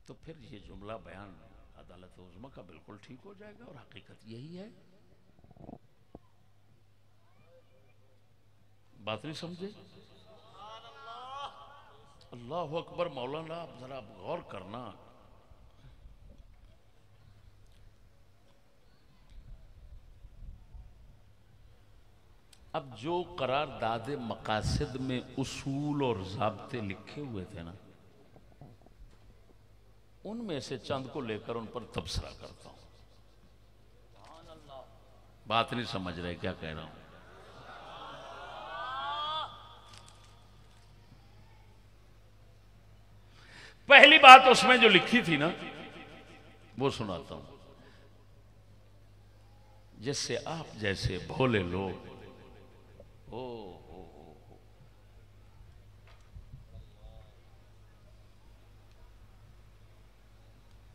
तो फिर ये जुमला बयान अदालत उज़्मा का बिल्कुल ठीक हो जाएगा, और हकीकत यही है। बात नहीं समझे? अल्लाह अकबर। मौलाना आप जरा गौर करना, अब जो करारदाद मकासद में उसूल और ज़ाब्ते लिखे हुए थे ना, उनमें से चंद को लेकर उन पर तबसरा करता हूं। बात नहीं समझ रहे क्या कह रहा हूं? पहली बात उसमें जो लिखी थी ना, वो सुनाता हूं, जिससे आप जैसे भोले लोग ओ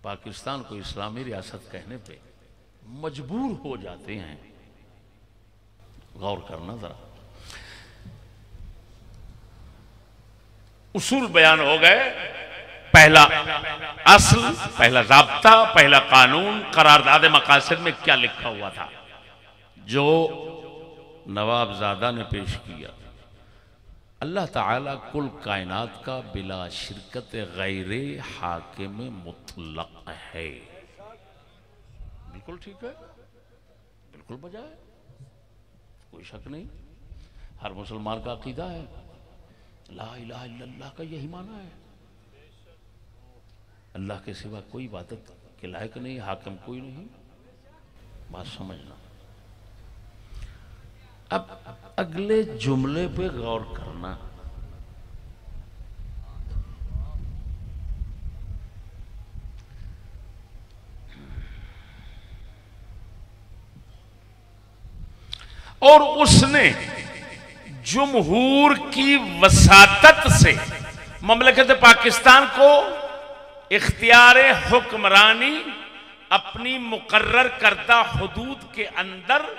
पाकिस्तान को इस्लामी रियासत कहने पे मजबूर हो जाते हैं। गौर करना जरा। उसूल बयान हो गए, पहला असल, पहला ज़ाब्ता, पहला कानून, करारदाद मकासद में क्या लिखा हुआ था जो नवाबजादा ने पेश किया। अल्लाह ताला कुल कायनात का बिला शिरकत गैरे हाकिम मुतलक है। बिल्कुल ठीक है, बिल्कुल बजा है, कोई शक नहीं। हर मुसलमान का अकीदा है, ला इलाहा इल्लल्लाह का यही माना है, अल्लाह के सिवा कोई इबादत के लायक नहीं, हाकिम कोई नहीं। बात समझना। अब अगले जुमले पे गौर करना। और उसने जमहूर की वसातत से ममलकत पाकिस्तान को इख्तियार हुक्मरानी अपनी मुकर्रर करदा हुदूद के अंदर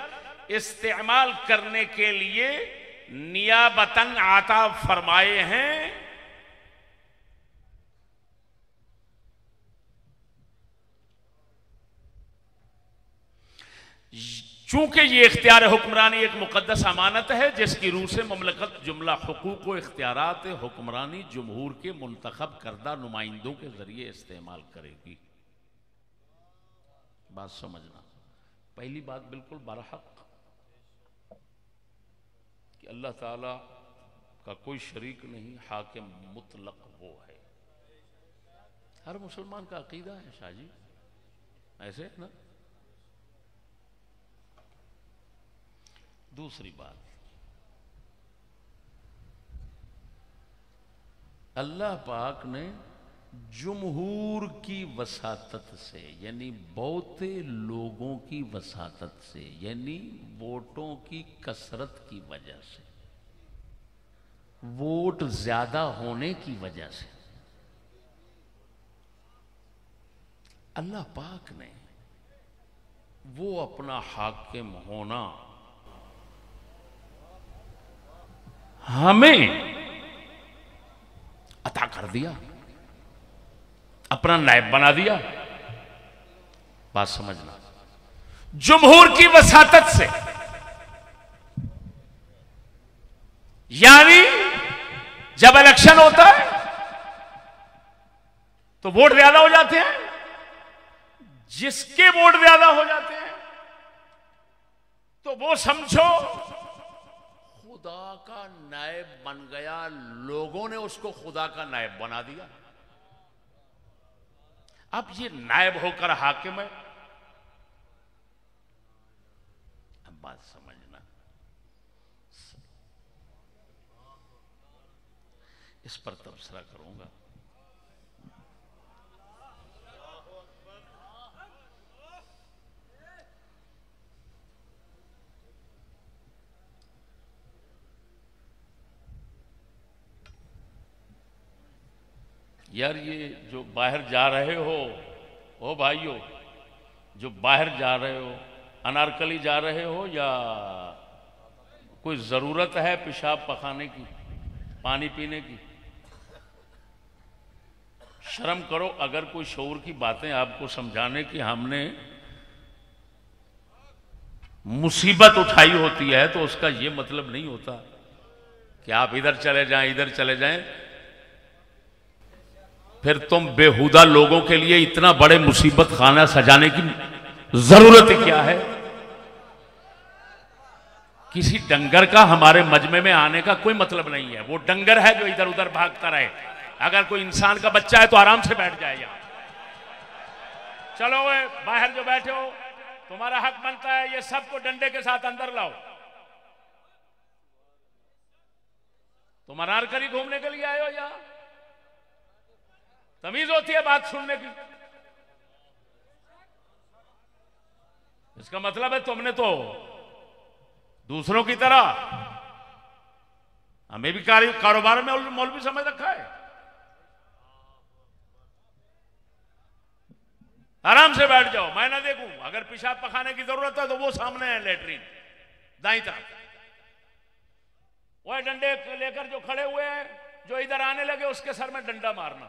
इस्तेमाल करने के लिए नियाबतन आता फरमाए हैं। चूंकि ये इख्तियार हुक्मरानी एक मुकद्दस अमानत है जिसकी रूह से ममलकत जुमला हुकूक व इख्तियारात हुक्मरानी जमहूर के मुंतखब करदा नुमाइंदों के जरिए इस्तेमाल करेगी। बात समझना। पहली बात बिल्कुल बरहक कि अल्लाह ताला का कोई शरीक नहीं, हाकिम मुतलक वो है। हर मुसलमान का अकीदा है शाह जी, ऐसे है ना। दूसरी बात, अल्लाह पाक ने जमहूर की वसातत से, यानी बहुते लोगों की वसातत से, यानी वोटों की कसरत की वजह से, वोट ज्यादा होने की वजह से अल्लाह पाक ने वो अपना हाकिम होना हमें अता कर दिया, अपना नायब बना दिया। बात समझना। जमहूर की वसातत से, यानी जब इलेक्शन होता है तो वोट ज्यादा हो जाते हैं, जिसके वोट ज्यादा हो जाते हैं तो वो समझो खुदा का नायब बन गया, लोगों ने उसको खुदा का नायब बना दिया। अब ये नायब होकर हाकिम है। अब बात समझना, इस पर तबसरा करूंगा। यार ये जो बाहर जा रहे हो, ओ भाइयों, जो बाहर जा रहे हो, अनारकली जा रहे हो या कोई ज़रूरत है पेशाब पखाने की, पानी पीने की, शर्म करो। अगर कोई शऊर की बातें आपको समझाने की हमने मुसीबत उठाई होती है तो उसका यह मतलब नहीं होता कि आप इधर चले जाएं इधर चले जाएं। फिर तुम बेहुदा लोगों के लिए इतना बड़े मुसीबत खाना सजाने की जरूरत क्या है? किसी डंगर का हमारे मजमे में आने का कोई मतलब नहीं है। वो डंगर है जो इधर उधर भागता रहे। अगर कोई इंसान का बच्चा है तो आराम से बैठ जाए यहां। चलो वे बाहर जो बैठे हो, तुम्हारा हक बनता है ये सबको डंडे के साथ अंदर लाओ। तुम अनारकली घूमने के लिए आए हो यहां? तमीज होती है बात सुनने की? इसका मतलब है तुमने तो दूसरों की तरह हमें भी कारोबार में मौलवी समझ रखा है। आराम से बैठ जाओ, मैं ना देखूं। अगर पेशाब पखाने की जरूरत है तो वो सामने है लेटरिन, दाईं तरफ। वह डंडे लेकर जो खड़े हुए हैं, जो इधर आने लगे उसके सर में डंडा मारना।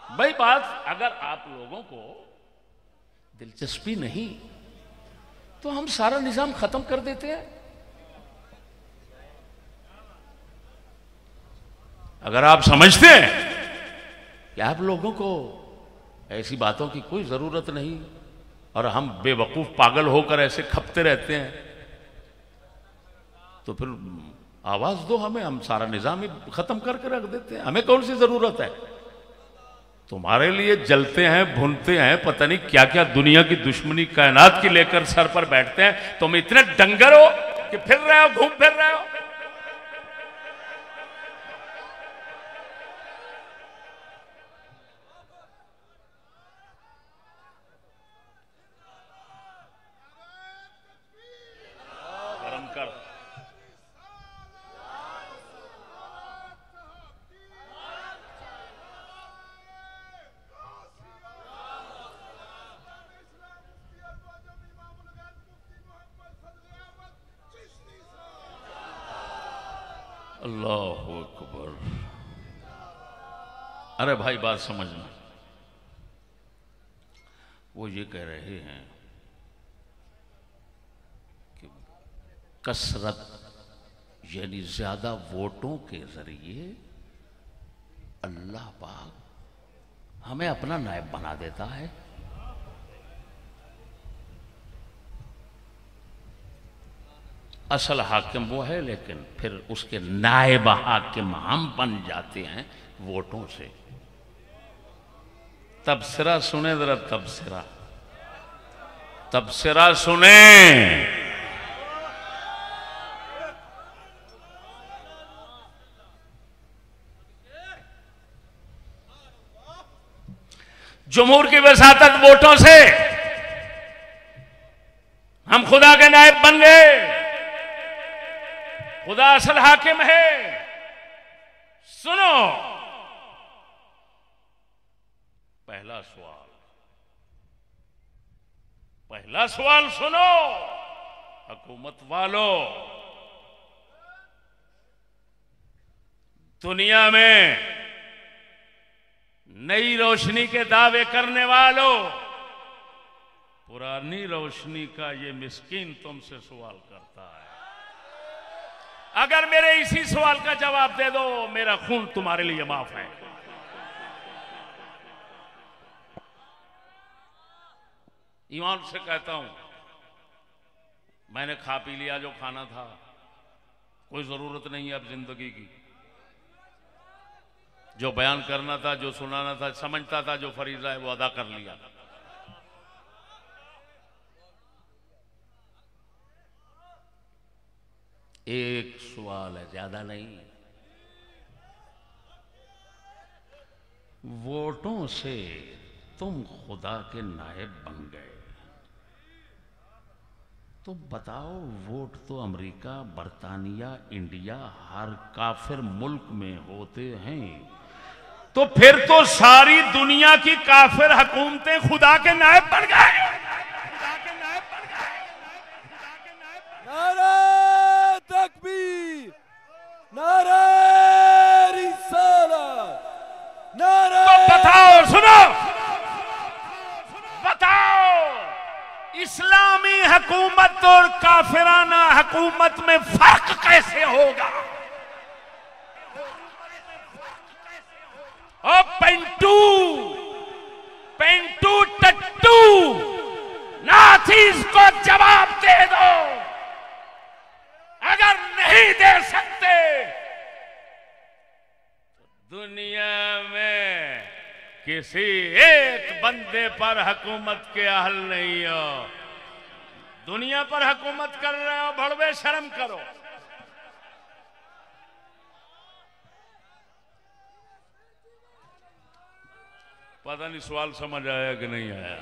भाई बात अगर आप लोगों को दिलचस्पी नहीं तो हम सारा निजाम खत्म कर देते हैं। अगर आप समझते हैं कि आप लोगों को ऐसी बातों की कोई जरूरत नहीं और हम बेवकूफ पागल होकर ऐसे खपते रहते हैं तो फिर आवाज दो हमें, हम सारा निजाम ही खत्म करके रख देते हैं। हमें कौन सी जरूरत है? तुम्हारे लिए जलते हैं, भुनते हैं, पता नहीं क्या क्या दुनिया की दुश्मनी कायनात की लेकर सर पर बैठते हैं। तुम इतने डंगर हो कि फिर रहे हो, घूम फिर रहे हो। गरम कर। अल्लाहु अकबर। अरे भाई बात समझना, वो ये कह रहे हैं कि कसरत यानी ज्यादा वोटों के जरिए अल्लाह पाक हमें अपना नायब बना देता है। असल हाकिम वो है, लेकिन फिर उसके नायब हाकिम हम बन जाते हैं वोटों से। तबसरा सुने जरा, तबसरा तबसरा सुने। जमहूर की वसातत वोटों से हम खुदा के नायब बन गए। खुदा असल हाकिम है। सुनो पहला सवाल सुनो हुकूमत वालों, दुनिया में नई रोशनी के दावे करने वालों, पुरानी रोशनी का ये मिस्कीन तुमसे सवाल करता है। अगर मेरे इसी सवाल का जवाब दे दो, मेरा खून तुम्हारे लिए माफ है। ईमान से कहता हूं, मैंने खा पी लिया जो खाना था, कोई जरूरत नहीं है अब जिंदगी की। जो बयान करना था, जो सुनाना था, समझता था जो फरीजा है वो अदा कर लिया। एक सवाल है, ज्यादा नहीं। वोटों से तुम खुदा के नायब बन गए, तो बताओ, वोट तो अमेरिका, बरतानिया, इंडिया, हर काफिर मुल्क में होते हैं, तो तो फिर तो सारी दुनिया की काफिर हुकूमतें खुदा के नायब बन गए। नारे तकबीर, नारे रिसालत, नारे। तो बताओ, सुनो, बताओ इस्लामी हुकूमत और काफिराना हुकूमत में फर्क कैसे होगा? और पेंटू पेंटू टट्टू नाथीज को जवाब दे दो। अगर नहीं दे सकते तो दुनिया में किसी एक बंदे पर हुकूमत के अहल नहीं हो। दुनिया पर हुकूमत कर रहे हो, भड़वे शर्म करो। पता नहीं सवाल समझ आया कि नहीं आया।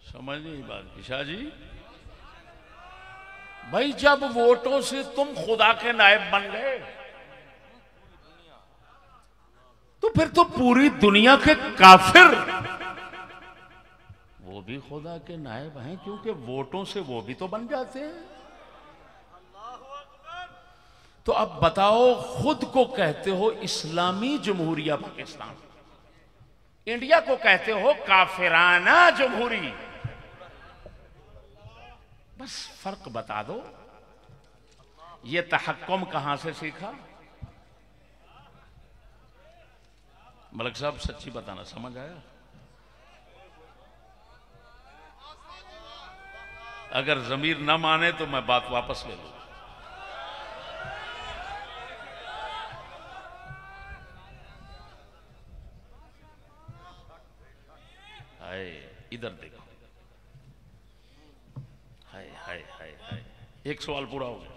समझ नहीं बात ईशा जी। भाई जब वोटों से तुम खुदा के नायब बन गए तो फिर तो पूरी दुनिया के काफिर वो भी खुदा के नायब हैं, क्योंकि वोटों से वो भी तो बन जाते हैं। तो अब बताओ, खुद को कहते हो इस्लामी जमहूरिया पाकिस्तान, इंडिया को कहते हो काफिराना जमहूरी। बस फर्क बता दो, ये तहक्कुम कहां से सीखा? मलिक साहब सच्ची बताना, समझ आया? अगर जमीर ना माने तो मैं बात वापस ले लूं। हाय, इधर देखो, हाय हाय हाय हाय। एक सवाल पूरा हो गया,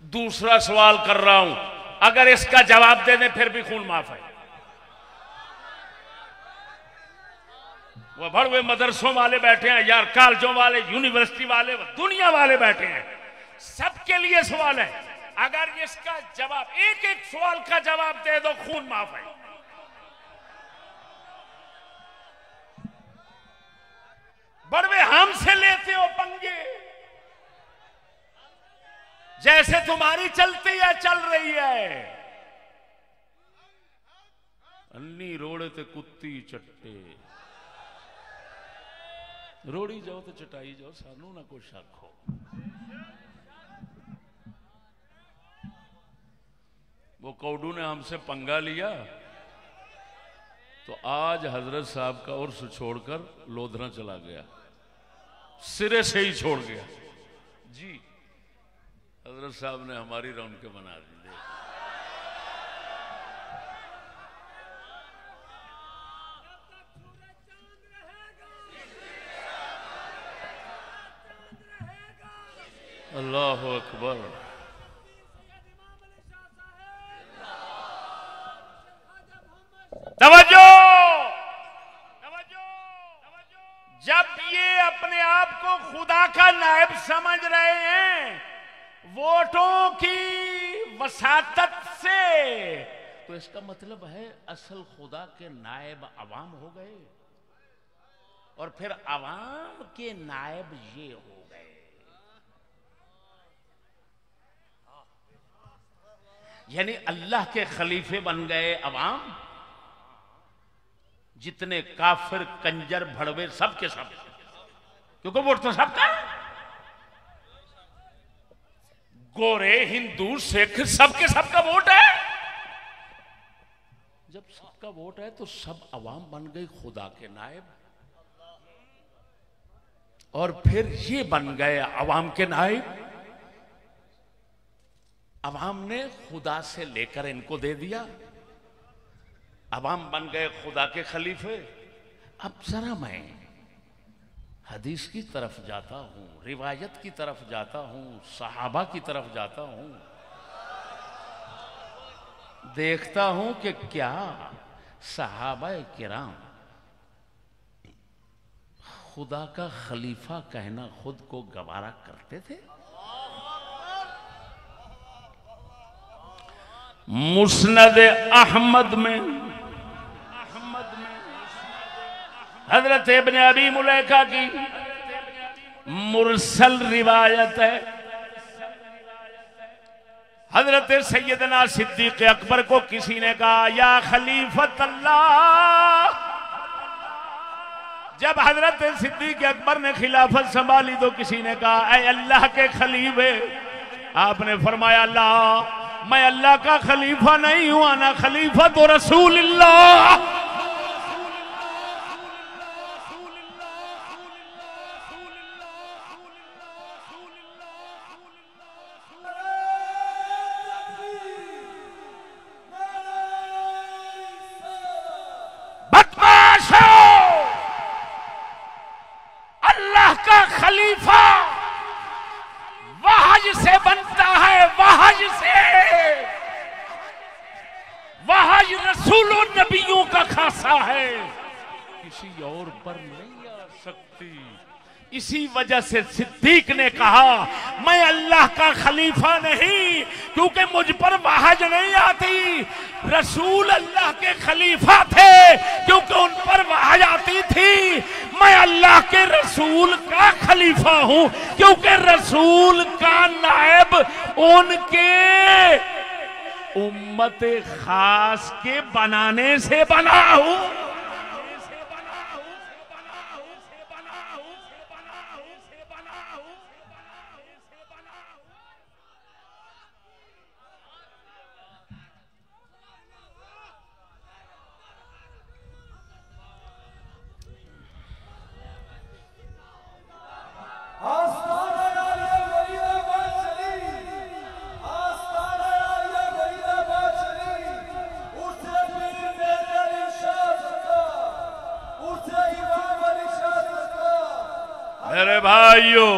दूसरा सवाल कर रहा हूं, अगर इसका जवाब दे दें फिर भी खून माफ है। वो भड़वे मदरसों वाले बैठे हैं यार, कॉलेजों वाले, यूनिवर्सिटी वाले, दुनिया वाले बैठे हैं, सबके लिए सवाल है। अगर इसका जवाब, एक एक सवाल का जवाब दे दो, खून माफ है। बड़वे हमसे लेते हो पंगे, जैसे तुम्हारी चलती है, चल रही है। अन्नी रोड़े ते कुत्ती चट्टे, रोड़ी जाओ तो चटाई जाओ, सानू ना कोई शक हो। वो कौडू ने हमसे पंगा लिया तो आज हजरत साहब का उर्स छोड़कर लोधरा चला गया, सिरे से ही छोड़ गया जी। हजरत साहब ने हमारी रौनकें बना दी। अल्लाह अकबर। तवज्जो, जब ये अपने आप को खुदा का नायब समझ रहे हैं वोटों की वसातत से, तो इसका मतलब है असल खुदा के नायब अवाम हो गए, और फिर अवाम के नायब ये हो गए। यानी अल्लाह के खलीफे बन गए अवाम, जितने काफिर कंजर भड़वे सब के सब, क्योंकि वोट तो सबका, गोरे हिंदू सिख सबके सबका वोट है। जब सबका वोट है तो सब अवाम बन गई खुदा के नायब, और फिर ये बन गए अवाम के नायब। अवाम ने खुदा से लेकर इनको दे दिया, अवाम बन गए खुदा के खलीफे। अब जरा मैं हदीस की तरफ जाता हूँ, रिवायत की तरफ जाता हूँ, सहाबा की तरफ जाता हूँ, देखता हूँ कि क्या सहाबा किराम खुदा का खलीफा कहना खुद को गवारा करते थे। मुस्नद अहमद में हजरत इब्न अबी मुलैका की मुरसल रिवायत है। हजरत सैयदना सिद्दीक अकबर को किसी ने कहा या खलीफत अल्लाह। जब हजरत सिद्दीक अकबर ने खिलाफत संभाली तो किसी ने कहा ऐ अल्लाह के खलीफे। आपने फरमाया अल्लाह मैं अल्लाह का खलीफा नहीं हुआ ना खलीफा तो रसूलुल्लाह। अल्लाह का खलीफा वहज से बनता है, वहज से। वहज रसूलों नबियों का खासा है, किसी और पर नहीं आ सकती। इसी वजह से सिद्दीक ने कहा मैं अल्लाह का खलीफा नहीं, क्योंकि मुझ पर वहज नहीं आती। रसूल अल्लाह के खलीफा थे क्योंकि उन पर वहज आती थी। मैं अल्लाह के रसूल का खलीफा हूं क्योंकि रसूल का नायब उनके उम्मत खास के बनाने से बना हूं। मेरे भाइयों,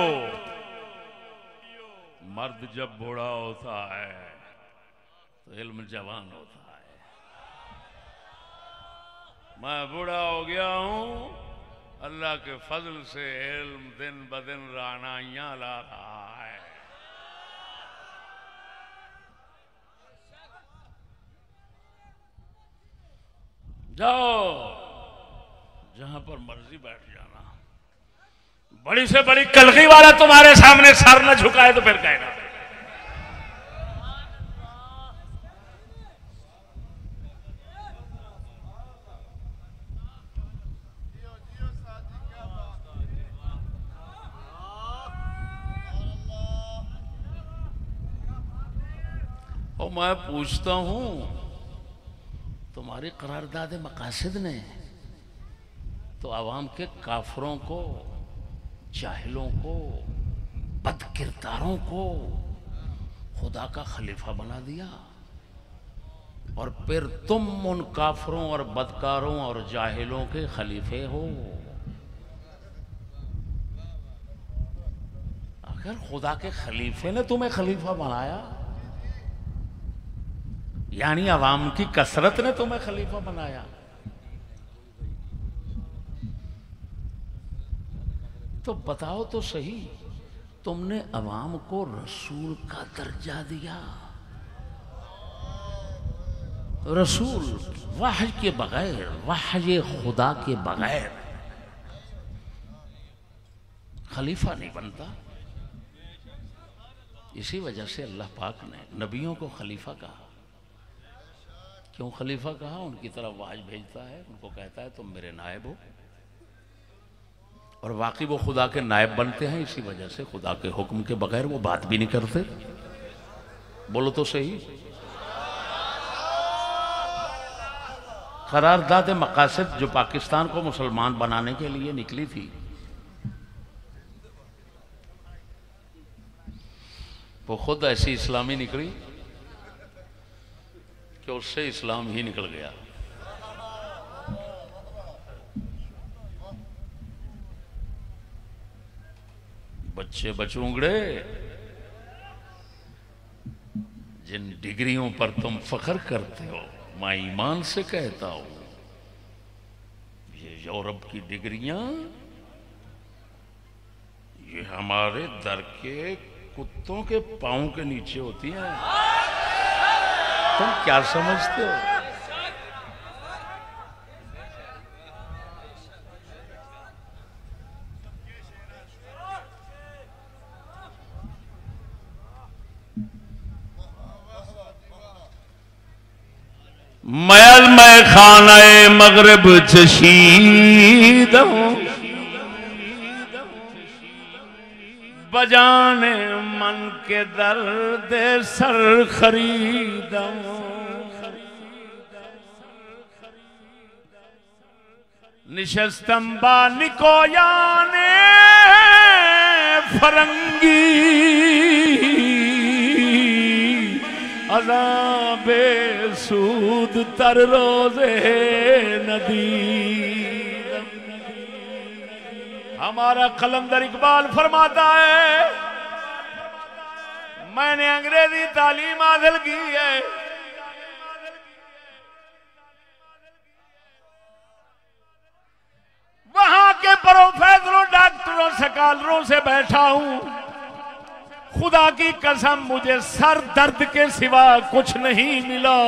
मर्द जब बूढ़ा होता है तो इल्म जवान होता है। मैं बूढ़ा हो गया हूं, अल्लाह के फजल से इल्म दिन ब दिन रानाइयां ला रहा है। जाओ जहां पर मर्जी बैठ जाना, बड़ी से बड़ी कलगी वाला तुम्हारे सामने सर न झुकाए तो फिर कहना। और मैं पूछता हूं तुम्हारी करारदाद मकासद ने तो आवाम के काफरों को, जाहिलों को, बदकिरदारों को खुदा का खलीफा बना दिया, और फिर तुम उन काफरों और बदकारों और जाहिलों के खलीफे हो। अगर खुदा के खलीफे ने तुम्हें खलीफा बनाया, यानी अवाम की कसरत ने तुम्हें खलीफा बनाया, तो बताओ तो सही, तुमने अवाम को रसूल का दर्जा दिया। रसूल वहय के बगैर, वहय खुदा के बगैर खलीफा नहीं बनता। इसी वजह से अल्लाह पाक ने नबियों को खलीफा कहा। क्यों खलीफा कहा? उनकी तरफ वाज भेजता है, उनको कहता है तुम मेरे नायब हो, और वाकई वो खुदा के नायब बनते हैं। इसी वजह से खुदा के हुक्म के बगैर वो बात भी नहीं करते। बोलो तो सही। करारदाद मकासद जो पाकिस्तान को मुसलमान बनाने के लिए निकली थी, वो खुद ऐसी इस्लामी निकली कि उससे इस्लाम ही निकल गया। बच्चे बचूंगड़े, जिन डिग्रियों पर तुम फख्र करते हो, मैं ईमान से कहता हूं, ये यूरोप की डिग्रियां ये हमारे दर के कुत्तों के पांव के नीचे होती हैं। तुम क्या समझते हो? मैं खानाए मगरब चशीदम बजाने मन के दर्द सर खरीदम। निशस्तम बानिको याने फरंगी अज़ाबे सूद तर रोज़े नदी। हमारा कलंदर इकबाल फरमाता है, मैंने अंग्रेजी तालीम हासिल की है, वहां के प्रोफेसरों, डॉक्टरों, स्कॉलरों से बैठा हूं। खुदा की कसम मुझे सर दर्द के सिवा कुछ नहीं मिला।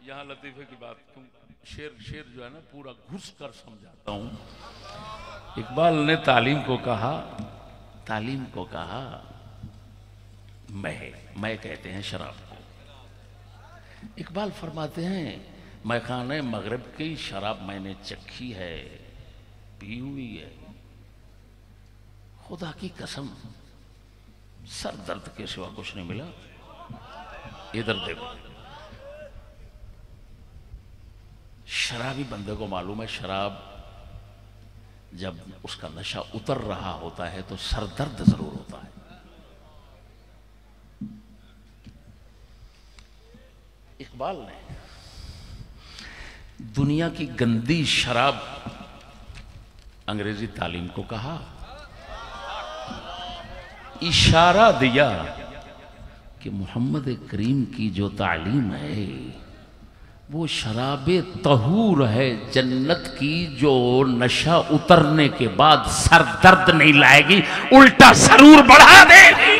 यहां लतीफे की बात, तुम शेर जो है ना पूरा घुस कर समझाता हूं। इकबाल ने तालीम को कहा मैं कहते हैं शराब को। इकबाल फरमाते हैं, मैं खाने मगरिब की शराब मैंने चखी है, पी हुई है, खुदा की कसम सर दर्द के सिवा कुछ नहीं मिला। इधर देखो, शराबी बंदे को मालूम है शराब जब उसका नशा उतर रहा होता है तो सर दर्द जरूर होता है। इकबाल ने दुनिया की गंदी शराब अंग्रेजी तालीम को कहा, इशारा दिया कि मोहम्मद करीम की जो तालीम है वो शराबे तहूर है जन्नत की, जो नशा उतरने के बाद सर दर्द नहीं लाएगी, उल्टा सरूर बढ़ा देगी।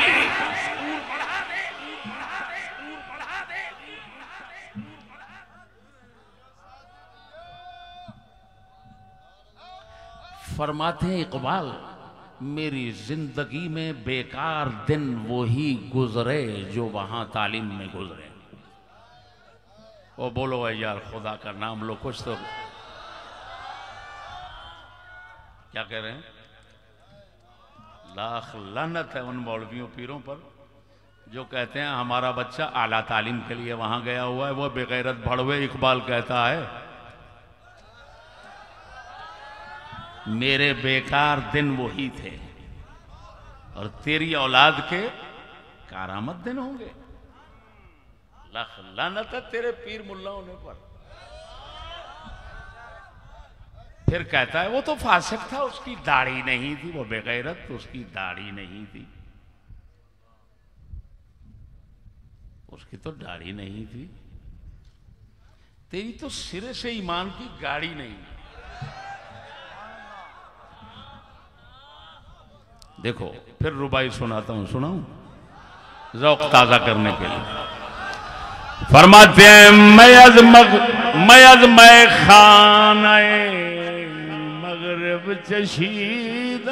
फरमाते हैं इकबाल, मेरी जिंदगी में बेकार दिन वही गुजरे जो वहां तालीम में गुजरे। ओ बोलो यार, खुदा का नाम लो कुछ तो। क्या कह रहे हैं? लाख लानत है उन मौलवियों पीरों पर जो कहते हैं हमारा बच्चा आला तालीम के लिए वहां गया हुआ है, वो बेगैरत भड़वे। इकबाल कहता है, मेरे बेकार दिन वही थे और तेरी औलाद के कारामद दिन होंगे। लाख लानत है तेरे पीर मुल्ला होने पर। फिर कहता है वो तो फासिक था, उसकी दाढ़ी नहीं थी, वो बेगैरत, तो उसकी दाढ़ी नहीं थी, उसकी तो दाढ़ी नहीं थी। तेरी तो सिरे से ईमान की गाड़ी नहीं। देखो फिर रुबाई सुनाता हूं, सुनाऊं ज़ौक़ ताज़ा करने के लिए। फरमाते हैं, मैं खानाए मगरिब चशीद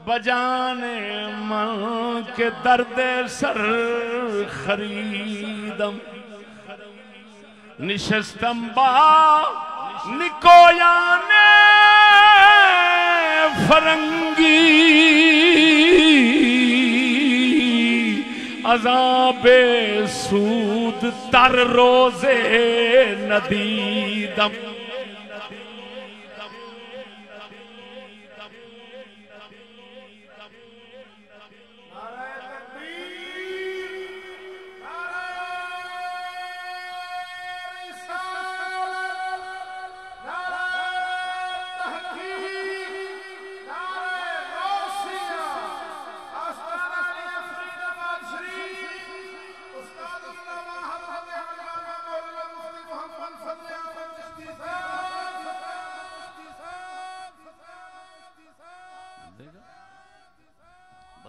बजाने मन के दर्द सर खरीदम। निशस्तम बा निकोयाने फरंगी अज़ाबे सूद तर रोज़े नदीदम।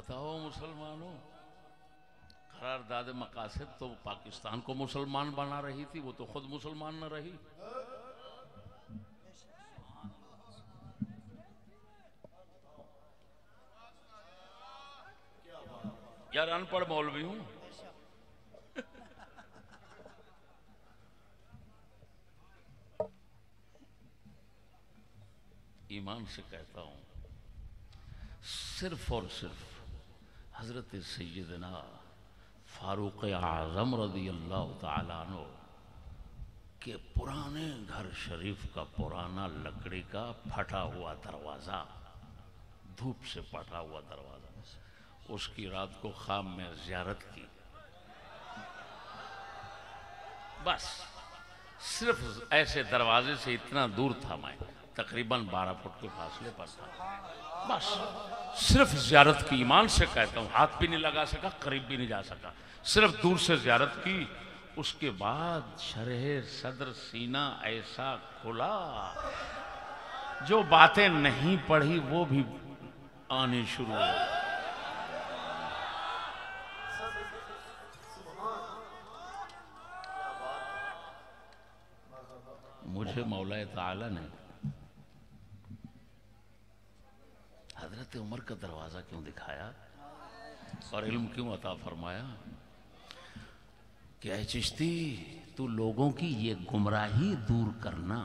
बताओ मुसलमानों, करारदाद मकासद तो पाकिस्तान को मुसलमान बना रही थी, वो तो खुद मुसलमान न रही। यार अनपढ़ मौलवी हूं। ईमान से कहता हूं, सिर्फ और सिर्फ हजरत सैयदना फारूक आजम रज़ी अल्लाह तआला अन्हु के पुराने घर शरीफ का पुराना लकड़ी का फटा हुआ दरवाज़ा, धूप से फटा हुआ दरवाज़ा, उसकी रात को ख्वाब में ज़ियारत की। बस सिर्फ ऐसे दरवाजे से इतना दूर था, मैं तकरीबन 12 फुट के फासले पर था। बस सिर्फ ज़ियारत की, ईमान से कहता हूँ, हाथ भी नहीं लगा सका, करीब भी नहीं जा सका, सिर्फ दूर से ज़ियारत की। उसके बाद शरह सदर सीना ऐसा खुला, जो बातें नहीं पढ़ी वो भी आनी शुरू हो गई। मुझे मौला ताला ने हजरत उमर का दरवाजा क्यों दिखाया और इल्म क्यों अता फरमाया कि ऐ चिश्ती, तू लोगों की ये गुमराही दूर करना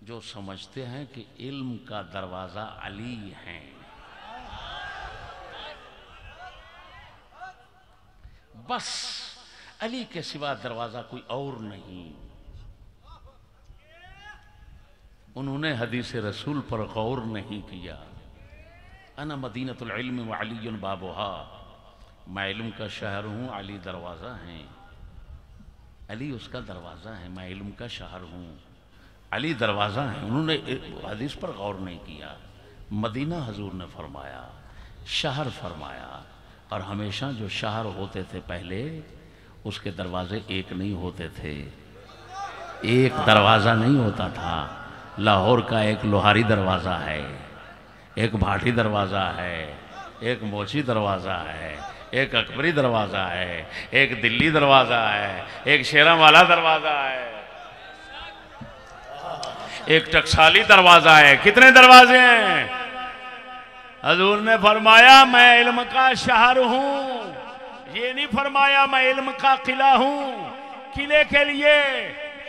जो समझते हैं कि इल्म का दरवाजा अली है। बस अली के सिवा दरवाजा कोई और नहीं। उन्होंने हदीस रसूल पर गौर नहीं किया। अना मदीनतुल इल्म व अलीयुन बाबुहा, मैं इल्म का शहर हूँ, अली दरवाज़ा हैं। अली उसका दरवाज़ा है, मैं इल्म का शहर हूँ, अली दरवाज़ा है। उन्होंने हदीस पर गौर नहीं किया। मदीना हजूर ने फरमाया, शहर फरमाया, और हमेशा जो शहर होते थे पहले, उसके दरवाजे एक नहीं होते थे, एक दरवाज़ा नहीं होता था। लाहौर का एक लोहारी दरवाज़ा है, एक भाटी दरवाज़ा है, एक मोची दरवाज़ा है, एक अकबरी दरवाज़ा है, एक दिल्ली दरवाज़ा है, एक शेरावाला दरवाज़ा है, एक टकसाली दरवाज़ा है। कितने दरवाजे हैं? हजूर ने फरमाया मैं इल्म का शहर हूँ। ये नहीं फरमाया मैं इल्म का किला हूँ। किले के लिए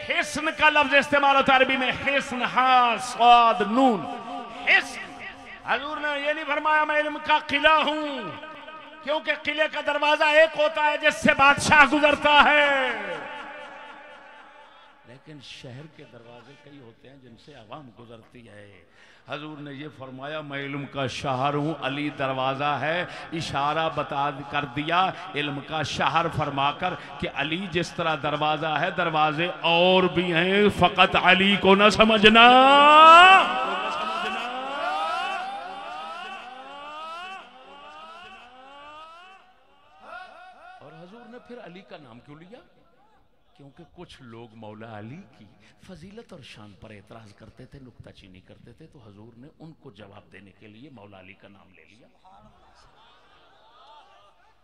हिस्न का लफ्ज इस्तेमाल होता है अरबी में, हिस्न, हा स्वाद नून, हिस्न। हजूर ने ये नहीं फरमाया मैं इल्म का किला हूं, क्योंकि किले का दरवाजा एक होता है जिससे बादशाह गुजरता है, लेकिन शहर के दरवाजे कई होते हैं जिनसे आवाम गुजरती है। हजूर ने ये फरमाया मैं इल्म का शहर हूँ, अली दरवाज़ा है। इशारा बता कर दिया इल्म का शहर फरमाकर कि अली जिस तरह दरवाज़ा है, दरवाजे और भी हैं, फ़कत अली को न समझना। और हजूर ने फिर अली का नाम क्यों लिया? क्योंकि कुछ लोग मौला अली की फजीलत और शान पर एतराज करते थे, नुक्ताचीनी करते थे, तो हजूर ने उनको जवाब देने के लिए मौला अली का नाम ले लिया।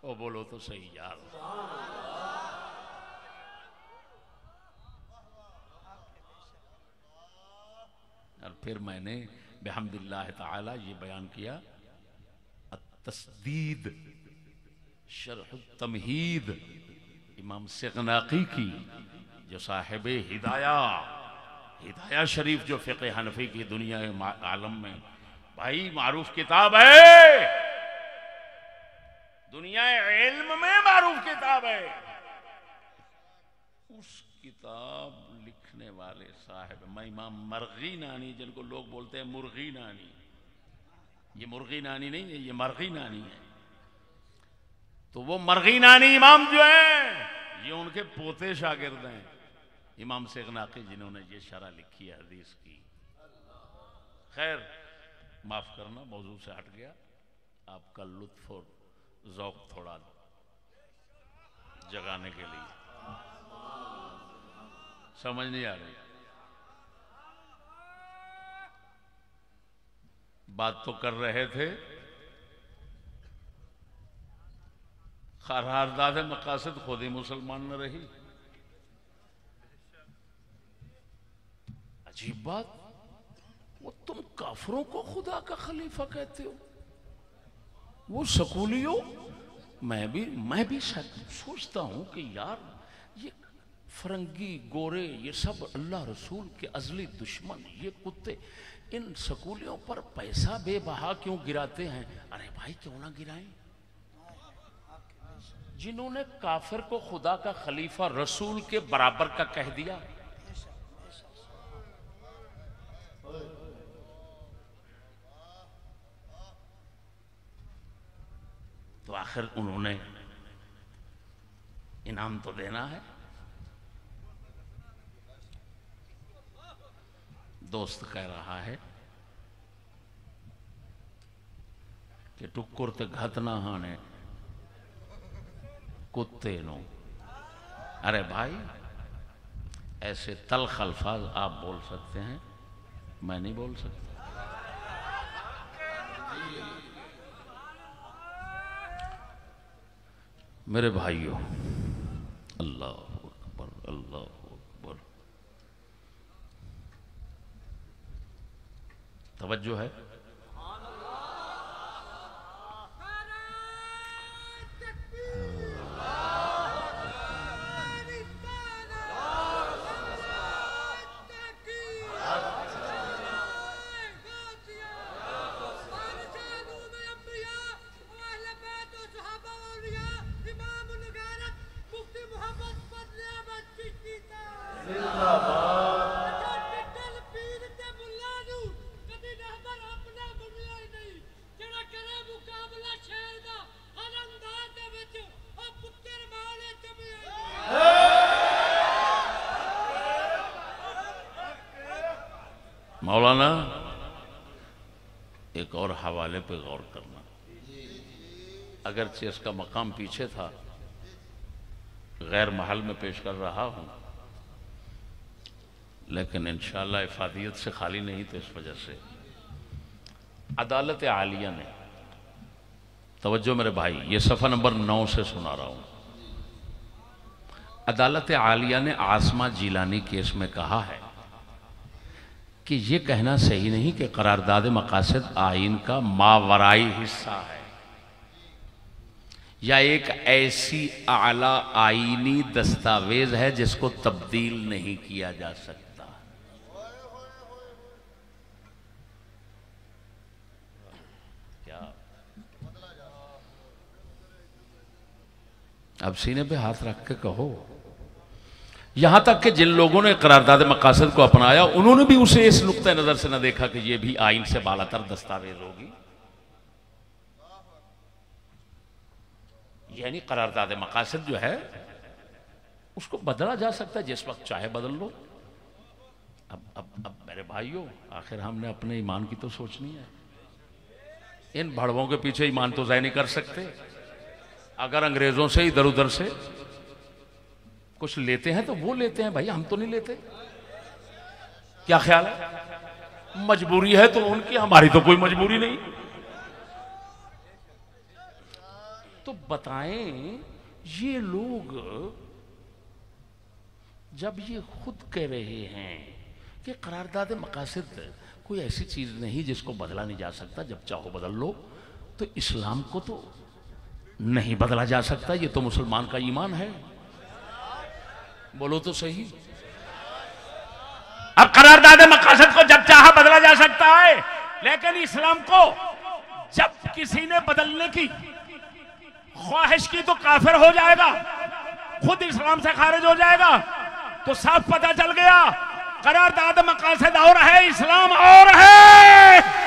ओ बोलो तो सही यार। और फिर मैंने बिहम्दिल्लाह ताला ये बयान किया, तस्दीद शरह तमहीद इमाम सिगनाकी की, जो साहिब हिदाया शरीफ, जो फ़िक़्ह हनफी की दुनिया आलम में भाई मारूफ किताब है, दुनिया इल्म में मारूफ किताब है। उस किताब लिखने वाले साहिब मैं इमाम मरगी नानी, जिनको लोग बोलते हैं मुर्गी नानी, ये मुर्गी नानी नहीं है, ये मरगी नानी है। तो वो मरगी नानी इमाम जो है, ये उनके पोते शागिर्द हैं इमाम सिगनाकी, जिन्होंने ये शरह लिखी है हदीस की। खैर माफ करना, मौजू से हट गया। आपका लुत्फ और ज़ौक़ थोड़ा जगाने के लिए, समझ नहीं आ रही बात तो कर रहे थे करारदाद मकासद खुद ही मुसलमान न रही। अजीब बात, वो तुम काफरों को खुदा का खलीफा कहते हो, वो स्कूलियों। मैं भी सोचता हूं कि यार ये फरंगी गोरे ये सब अल्लाह रसूल के अजली दुश्मन, ये कुत्ते इन स्कूलियों पर पैसा बेबहा क्यों गिराते हैं? अरे भाई क्यों ना गिराएं? जिन्होंने काफिर को खुदा का खलीफा रसूल के बराबर का कह दिया, तो आखिर उन्होंने इनाम तो देना है। दोस्त कह रहा है कि टुक्कुर ते घत ना हाने कुत्ते नो। अरे भाई ऐसे तल्ख अल्फाज आप बोल सकते हैं, मैं नहीं बोल सकता। मेरे भाइयों, अल्लाह अकबर, अल्लाह अकबर। तवज्जो है। मौलाना एक और हवाले पे गौर करना, अगरचे इसका मकाम पीछे था, गैर महल में पेश कर रहा हूं, लेकिन इंशाअल्लाह इफादियत से खाली नहीं, तो इस वजह से अदालत आलिया ने, तवज्जो मेरे भाई, ये सफ़ा नंबर 9 से सुना रहा हूं। अदालत आलिया ने आसमा जिलानी केस में कहा है कि ये कहना सही नहीं कि करारदाद मकासद आइन का मावराई हिस्सा है या एक ऐसी आला आईनी दस्तावेज है जिसको तब्दील नहीं किया जा सकता। क्या अब सीने पे हाथ रख के कहो, यहां तक कि जिन लोगों ने करारदाद मकासद को अपनाया उन्होंने भी उसे इस नुक्ते नजर से न देखा कि यह भी आइन से बालातर दस्तावेज होगी। यानी करारदाद मकासद जो है उसको बदला जा सकता है, जिस वक्त चाहे बदल लो। अब मेरे भाइयों, आखिर हमने अपने ईमान की तो सोचनी है। इन भड़वों के पीछे ईमान तो ज़ाय नहीं कर सकते। अगर अंग्रेजों से इधर उधर से कुछ लेते हैं तो वो लेते हैं भाई, हम तो नहीं लेते। क्या ख्याल है? मजबूरी है तो उनकी, हमारी तो कोई मजबूरी नहीं। तो बताएं, ये लोग जब ये खुद कह रहे हैं कि करारदाद मकासद कोई ऐसी चीज नहीं जिसको बदला नहीं जा सकता, जब चाहो बदल लो, तो इस्लाम को तो नहीं बदला जा सकता। ये तो मुसलमान का ईमान है। बोलो तो सही। अब करारदाद मकासद को जब चाहा बदला जा सकता है, लेकिन इस्लाम को जब किसी ने बदलने की ख्वाहिश की तो काफिर हो जाएगा, खुद इस्लाम से खारिज हो जाएगा। तो साफ पता चल गया, करारदाद मकासद और है, इस्लाम और है।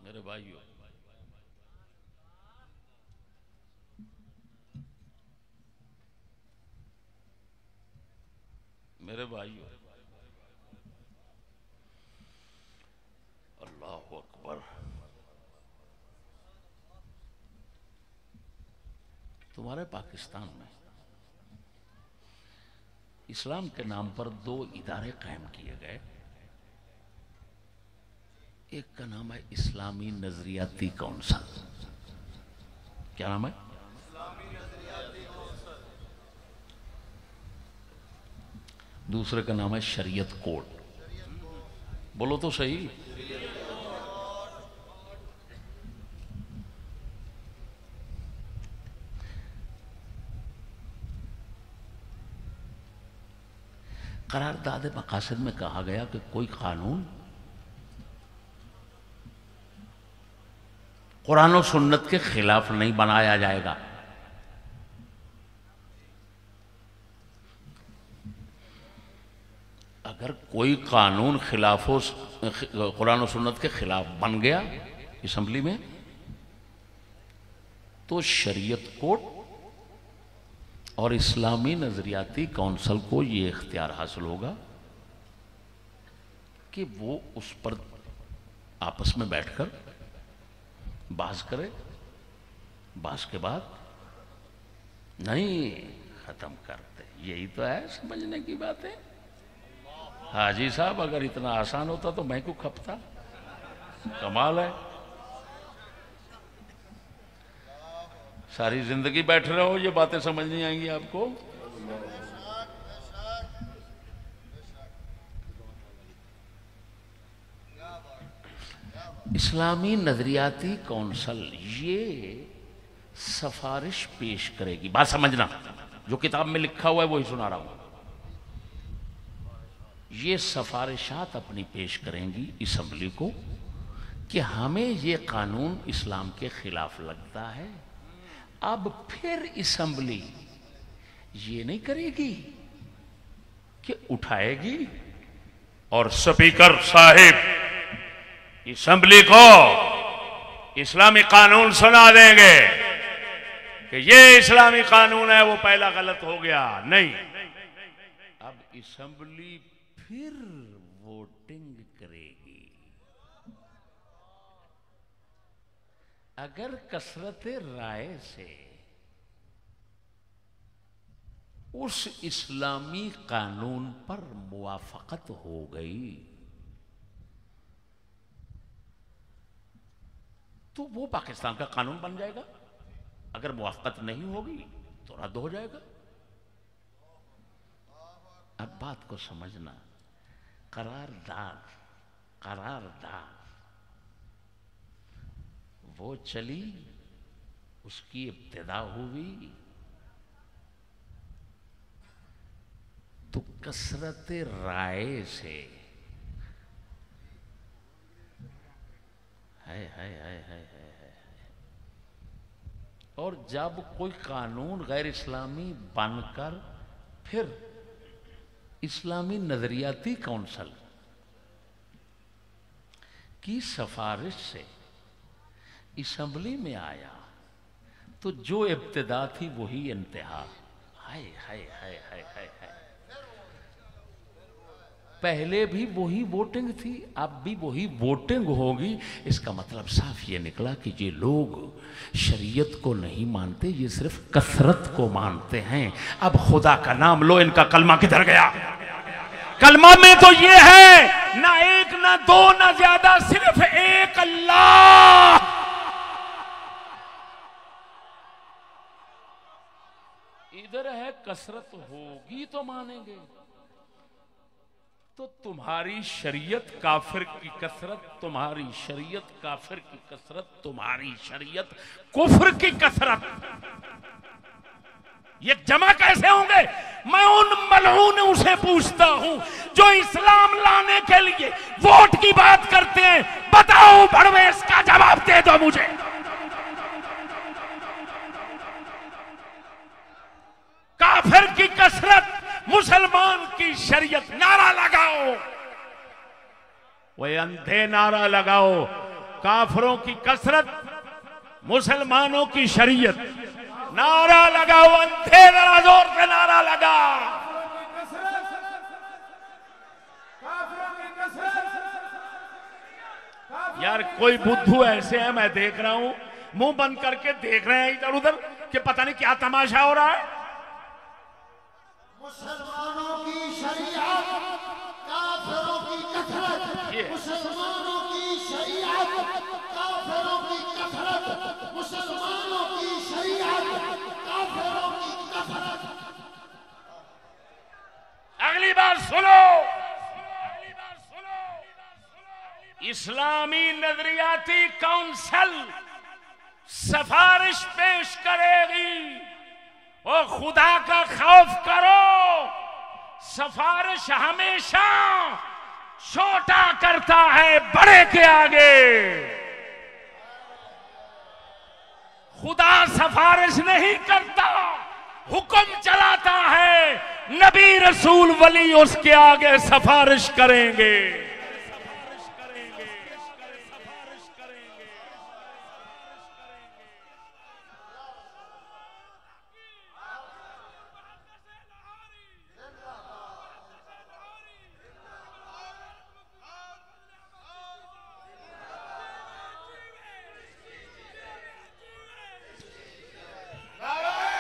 मेरे भाइयों, मेरे भाइयों, अल्लाह अकबर। तुम्हारे पाकिस्तान में इस्लाम के नाम पर 2 इदारे कायम किए गए। एक का नाम है इस्लामी नजरियाती काउंसिल। क्या नाम है? दूसरे का नाम है शरीयत कोड। बोलो तो सही। करारदाद मकासद में कहा गया कि कोई कानून कुरान और सुन्नत के खिलाफ नहीं बनाया जाएगा। अगर कोई कानून कुरान और सुन्नत के खिलाफ बन गया असेंबली में, तो शरीयत कोड और इस्लामी नजरियाती काउंसिल को ये इख्तियार हासिल होगा कि वो उस पर आपस में बैठकर बहस करे। बहस के बाद नहीं खत्म करते। यही तो है समझने की बात है। हाजी साहब, अगर इतना आसान होता तो मैं क्यों खपता। कमाल है, सारी जिंदगी बैठ रहे हो, ये बातें समझ नहीं आएंगी आपको। इस्लामी नजरियाती काउंसिल ये सिफारिश पेश करेगी। बात समझना, जो किताब में लिखा हुआ है वही सुना रहा हूं। ये सिफारिशात अपनी पेश करेंगी असेंबली को कि हमें ये कानून इस्लाम के खिलाफ लगता है। अब फिर असेंबली ये नहीं करेगी कि उठाएगी और स्पीकर साहिब असेंबली को इस्लामी कानून सुना देंगे कि ये इस्लामी कानून है, वो पहला गलत हो गया। नहीं, अब असेंबली फिर वोटिंग करेगी। अगर कसरत राय से उस इस्लामी कानून पर मुवाफकत हो गई तो वो पाकिस्तान का कानून बन जाएगा। अगर मुवाफकत नहीं होगी तो रद्द हो जाएगा। अब बात को समझना। करारदाद वो चली, उसकी इब्तिदा हुई तो कसरत राय से है। और जब कोई कानून गैर इस्लामी बनकर फिर इस्लामी नजरियाती काउंसिल की सिफारिश से असेंबली में आया तो जो इब्तिदा थी वही इंतहा। हाय हाय हाय हाय हाय हाय। पहले भी वही वोटिंग थी, अब भी वही वोटिंग होगी। इसका मतलब साफ ये निकला कि ये लोग शरीयत को नहीं मानते, ये सिर्फ कसरत को मानते हैं। अब खुदा का नाम लो, इनका कलमा किधर गया? कलमा में तो ये है ना एक ना दो ना ज्यादा, सिर्फ एक अल्लाह। इधर है कसरत होगी तो मानेंगे। तो तुम्हारी शरीयत काफिर की कसरत, तुम्हारी शरीयत काफिर की कसरत, तुम्हारी शरीयत कुफ्र की कसरत, ये जमा कैसे होंगे? मैं उन मलऊनों से पूछता हूं जो इस्लाम लाने के लिए वोट की बात करते हैं। बताओ भड़वे, इसका जवाब दे दो मुझे। काफिर की कसरत, मुसलमान की शरीयत। नारा लगाओ, वो अंधे नारा लगाओ। काफिरों की कसरत, मुसलमानों की शरीयत। नारा लगाओ, अंधे जरा जोर से नारा लगा। यार कोई बुद्धू ऐसे है, मैं देख रहा हूं, मुंह बंद करके देख रहे हैं इधर उधर कि पता नहीं क्या तमाशा हो रहा है। मुसलमानों की शरीयत, काफिरों की कथरत। मुसलमानों की शरीयत, काफिरों की कथरत। मुसलमानों की शरीयत, काफिरों की कथरत। अगली बार सुनो, इस्लामी नजरियाती काउंसिल सिफारिश पेश करेगी। ओ खुदा का खौफ करो, सिफारिश हमेशा छोटा करता है बड़े के आगे। खुदा सिफारिश नहीं करता, हुक्म चलाता है। नबी रसूल वली उसके आगे सिफारिश करेंगे।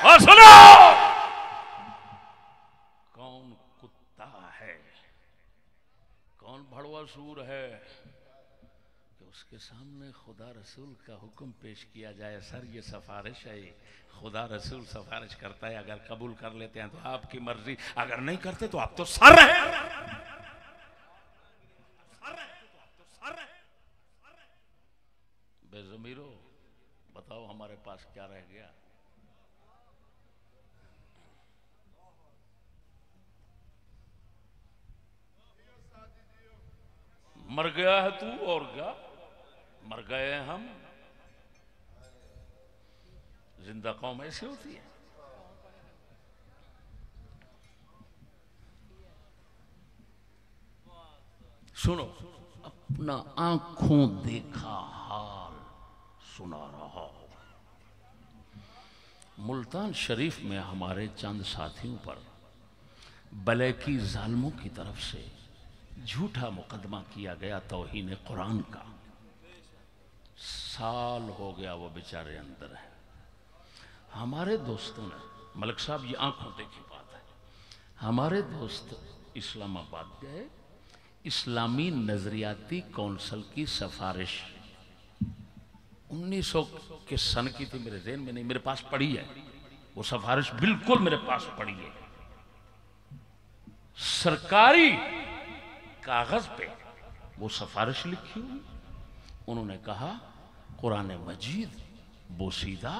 और सुनो, कौन कुत्ता है, कौन भड़वासूर है कि उसके सामने खुदा रसूल का हुक्म पेश किया जाए। सर ये सिफारिश है, खुदा रसूल सिफारिश करता है, अगर कबूल कर लेते हैं तो आपकी मर्जी, अगर नहीं करते तो आप तो सर हैं। बेज़मीरो बताओ हमारे पास क्या रह गया। मर गया है तू और क्या, मर गए हैं हम। जिंदा कौम ऐसी होती है। सुनो, अपना आंखों देखा हाल सुना रहा हूं। मुल्तान शरीफ में हमारे चंद साथियों पर बलैकी जालिमों की तरफ से झूठा मुकदमा किया गया तौहीन कुरान का। साल हो गया वो बेचारे अंदर है। हमारे दोस्तों ने, मलिक साहब ये आंखों देखी बात है, हमारे दोस्त इस्लामाबाद गए, इस्लामी नजरियाती काउंसिल की सिफारिश 1900 के सन की थी, मेरे ज़हन में नहीं, मेरे पास पड़ी है वो सिफारिश, बिल्कुल मेरे पास पड़ी है। सरकारी कागज पे वो सिफारिश लिखी हुई। उन्होंने कहा कुरान मजीद बोसीदा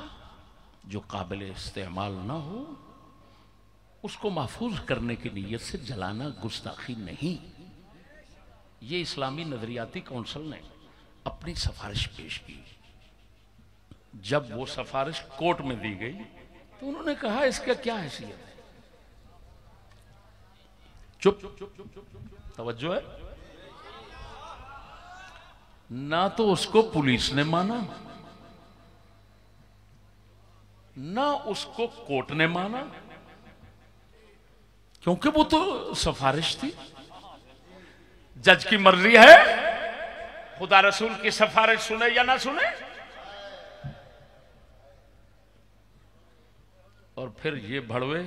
जो काबिल इस्तेमाल ना हो उसको महफूज करने की नीयत से जलाना गुस्ताखी नहीं। ये इस्लामी नजरियाती काउंसिल ने अपनी सिफारिश पेश की। जब वो सिफारिश कोर्ट में दी गई तो उन्होंने कहा इसका क्या हैसियत है। चुप, तवज्जो है। ना तो उसको पुलिस ने माना, ना उसको कोर्ट ने माना, क्योंकि वो तो सिफारिश थी। जज की मर्जी है, खुदा रसूल की सिफारिश सुने या ना सुने। और फिर ये भड़वे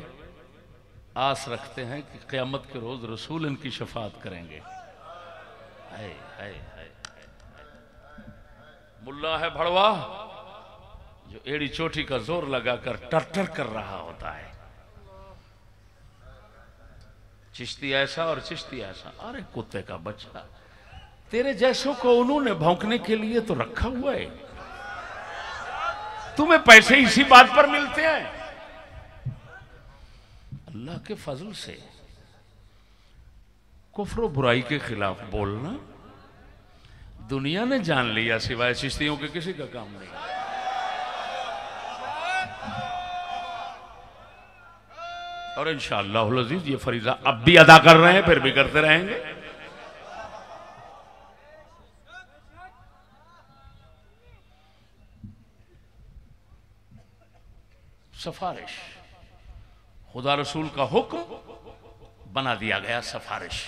आस रखते हैं कि क़यामत के रोज रसूल इनकी शफाअत करेंगे। हाय हाय हाय, मुल्ला है भड़वा जो एड़ी चोटी का जोर लगाकर टर्टर कर रहा होता है। चिश्ती ऐसा और चिश्ती ऐसा। अरे कुत्ते का बच्चा, तेरे जैसों को उन्होंने भौंकने के लिए तो रखा हुआ है, तुम्हें पैसे इसी बात पर मिलते हैं। अल्लाह के फजल से कुफ्र और बुराई के खिलाफ बोलना दुनिया ने जान लिया, सिवाय चिश्तियों के किसी का काम नहीं। और इंशाअल्लाह अज़ीज़ ये फरीज़ा अब भी अदा कर रहे हैं, फिर भी करते रहेंगे। सिफारिश खुदा रसूल का हुक्म बना दिया गया सिफारिश।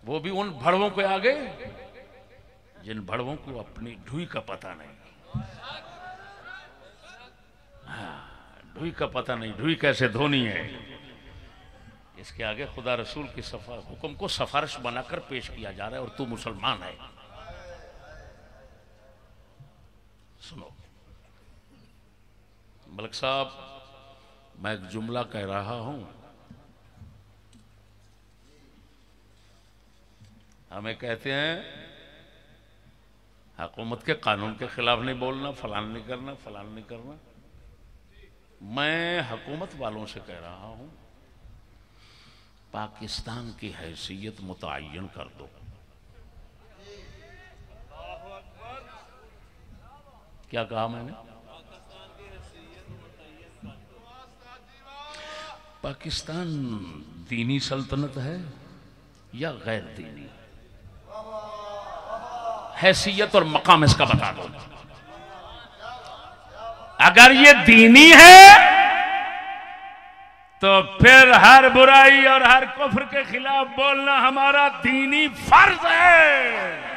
वो भी उन भड़वों के आगे जिन भड़वों को अपनी ढूई का पता नहीं। ढुई का पता नहीं ढुई कैसे धोनी है। इसके आगे खुदा रसूल की हुक्म को सिफारिश बनाकर पेश किया जा रहा है और तू मुसलमान है। सुनो मलिक साहब, मैं एक जुमला कह रहा हूं, हमें कहते हैं हुकूमत के कानून के खिलाफ नहीं बोलना, फलान नहीं करना, फलान नहीं करना। मैं हुकूमत वालों से कह रहा हूं, पाकिस्तान की हैसियत मुतय्यन कर दो। क्या कहा मैंने? पाकिस्तान दीनी सल्तनत है या गैर दीनी? हैसियत और मकाम इसका बता दो। अगर ये दीनी है तो फिर हर बुराई और हर कुफ्र के खिलाफ बोलना हमारा दीनी फर्ज है।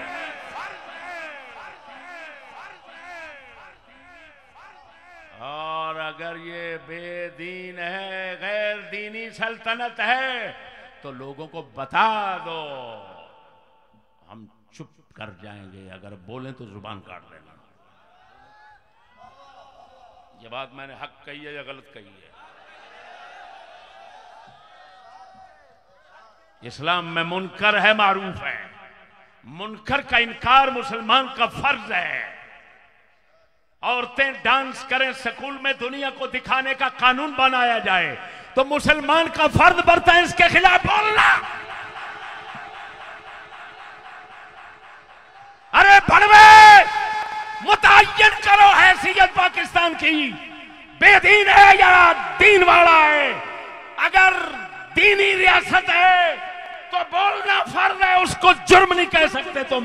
और अगर ये बेदीन है, गैर दीनी सल्तनत है, तो लोगों को बता दो, हम चुप कर जाएंगे। अगर बोलें तो जुबान काट देना। ये बात मैंने हक कही है या गलत कही है? इस्लाम में मुनकर है, मारूफ है। मुनकर का इनकार मुसलमान का फर्ज है। औरतें डांस करें स्कूल में, दुनिया को दिखाने का कानून बनाया जाए, तो मुसलमान का फर्ज बनता है इसके खिलाफ बोलना। अरे भड़वे, मुतय्यन करो हैसियत पाकिस्तान की, बेदीन है या दीन वाला है। अगर दीनी रियासत है तो बोलना फर्ज है, उसको जुर्म नहीं कह सकते तुम।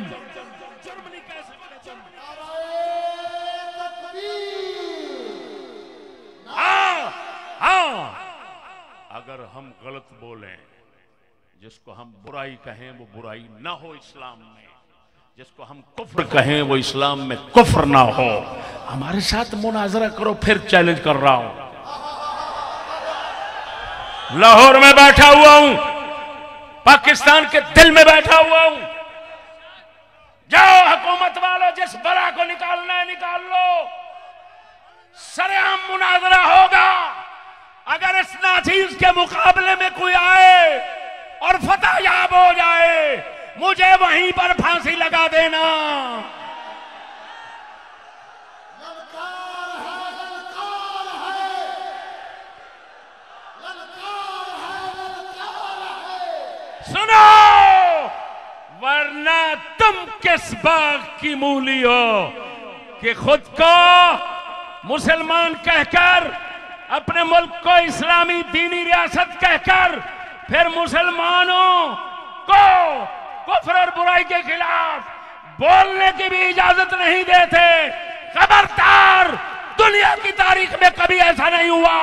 हाँ, अगर हम गलत बोलें, जिसको हम बुराई कहें वो बुराई ना हो इस्लाम में, जिसको हम कुफ्र कहें वो इस्लाम में कुफ्र ना हो। हमारे साथ मुनाजरा करो, फिर चैलेंज कर रहा हूं। लाहौर में बैठा हुआ हूं, पाकिस्तान के दिल में बैठा हुआ हूं। जाओ हुकूमत वालों, जिस बला को निकालना है निकाल लो, सरेआम मुनाजरा होगा। अगर इस नाचीज के मुकाबले में कोई आए और फतह याब हो जाए, मुझे वहीं पर फांसी लगा देना। सुनो, वरना तुम किस बाग की मूली हो कि खुद को मुसलमान कहकर, अपने मुल्क को इस्लामी दीनी रियासत कहकर, फिर मुसलमानों को कुफ्र और बुराई के खिलाफ बोलने की भी इजाजत नहीं देते। खबरदार, दुनिया की तारीख में कभी ऐसा नहीं हुआ।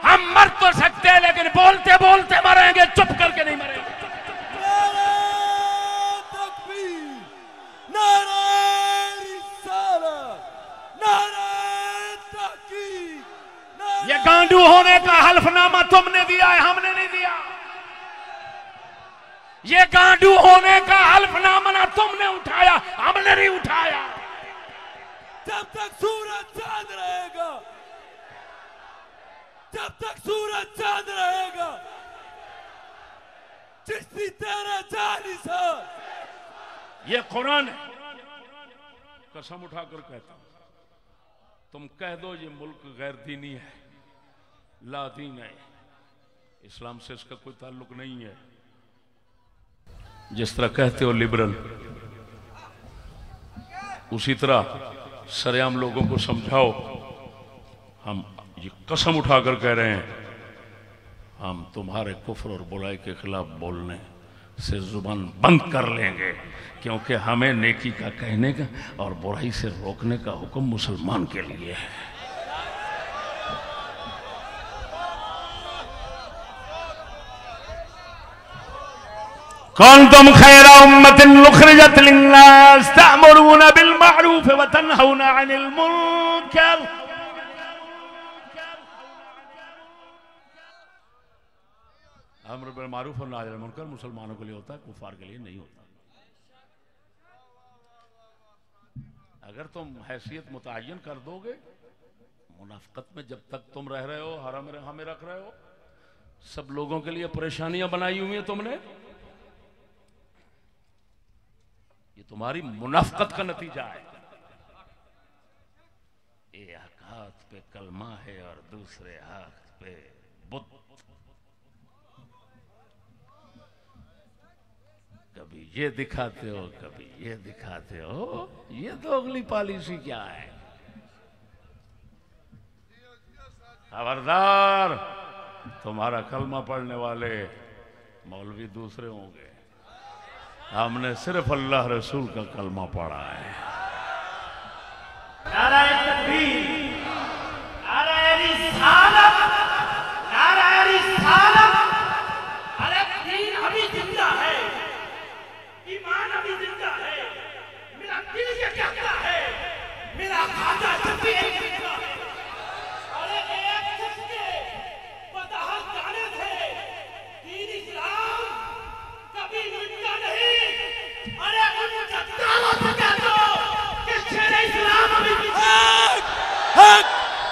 हम मर तो सकते हैं, लेकिन बोलते बोलते मरेंगे, चुप करके नहीं मरेंगे। ये गांडू होने का हल्फनामा तुमने दिया है, हमने नहीं दिया। ये गांडू होने का हल्फनामा ना तुमने उठाया, हमने नहीं उठाया। जब तक सूरज चांद रहेगा, जब तक सूरज चांद रहेगा, चिश्ती तेरा जानी साहब। ये कुरान है, कसम उठाकर कहता हूं। तुम कह दो ये मुल्क गैर दीनी है, ला दीन है, इस्लाम से इसका कोई ताल्लुक नहीं है। जिस तरह कहते हो लिबरल, उसी तरह सरेआम लोगों को समझाओ। हम ये कसम उठाकर कह रहे हैं, हम तुम्हारे कुफ्र और बुराई के खिलाफ बोलने से जुबान बंद कर लेंगे, क्योंकि हमें नेकी का कहने का और बुराई से रोकने का हुक्म मुसलमान के लिए है। कुंतुम खैरा उम्मतिन उखरिजत लिन्नास तअमुरूना बिल मारूफ व तनहौना अनिल मुनकर अम्र बिल मारूफ और नाही अनिल मुनकर मुसलमानों के लिए होता है, कुफार के लिए नहीं होता। अगर तुम हैसियत मुतय्यन कर दोगे, मुनाफिकत में जब तक तुम रह रहे हो, हरा में रख रहे हो, सब लोगों के लिए परेशानियां बनाई हुई हैं तुमने, ये तुम्हारी मुनाफिकत का नतीजा है। एक हाथ पे कलमा है और दूसरे हाथ पे बुत। कभी ये दिखाते हो, कभी ये दिखाते हो, ये दोगली पॉलिसी क्या है? खबरदार, तुम्हारा कलमा पढ़ने वाले मौलवी दूसरे होंगे, हमने सिर्फ अल्लाह रसूल का कलमा पढ़ा है। नाराए तकबीर, नाराए रिसालत, नाराए रिसालत। अरे दीन अभी जिंदा है, ईमान अभी जिंदा है, मेरा दिल ये कहता है, मेरा खाजा जब भी एक जिंदा है। अरे एक सच्चे वजाहत जाने थे, दीन इस्लाम कभी मिटता नहीं। अरे उन गद्दारों से कह दो कि शेर इस्लाम अभी हक हक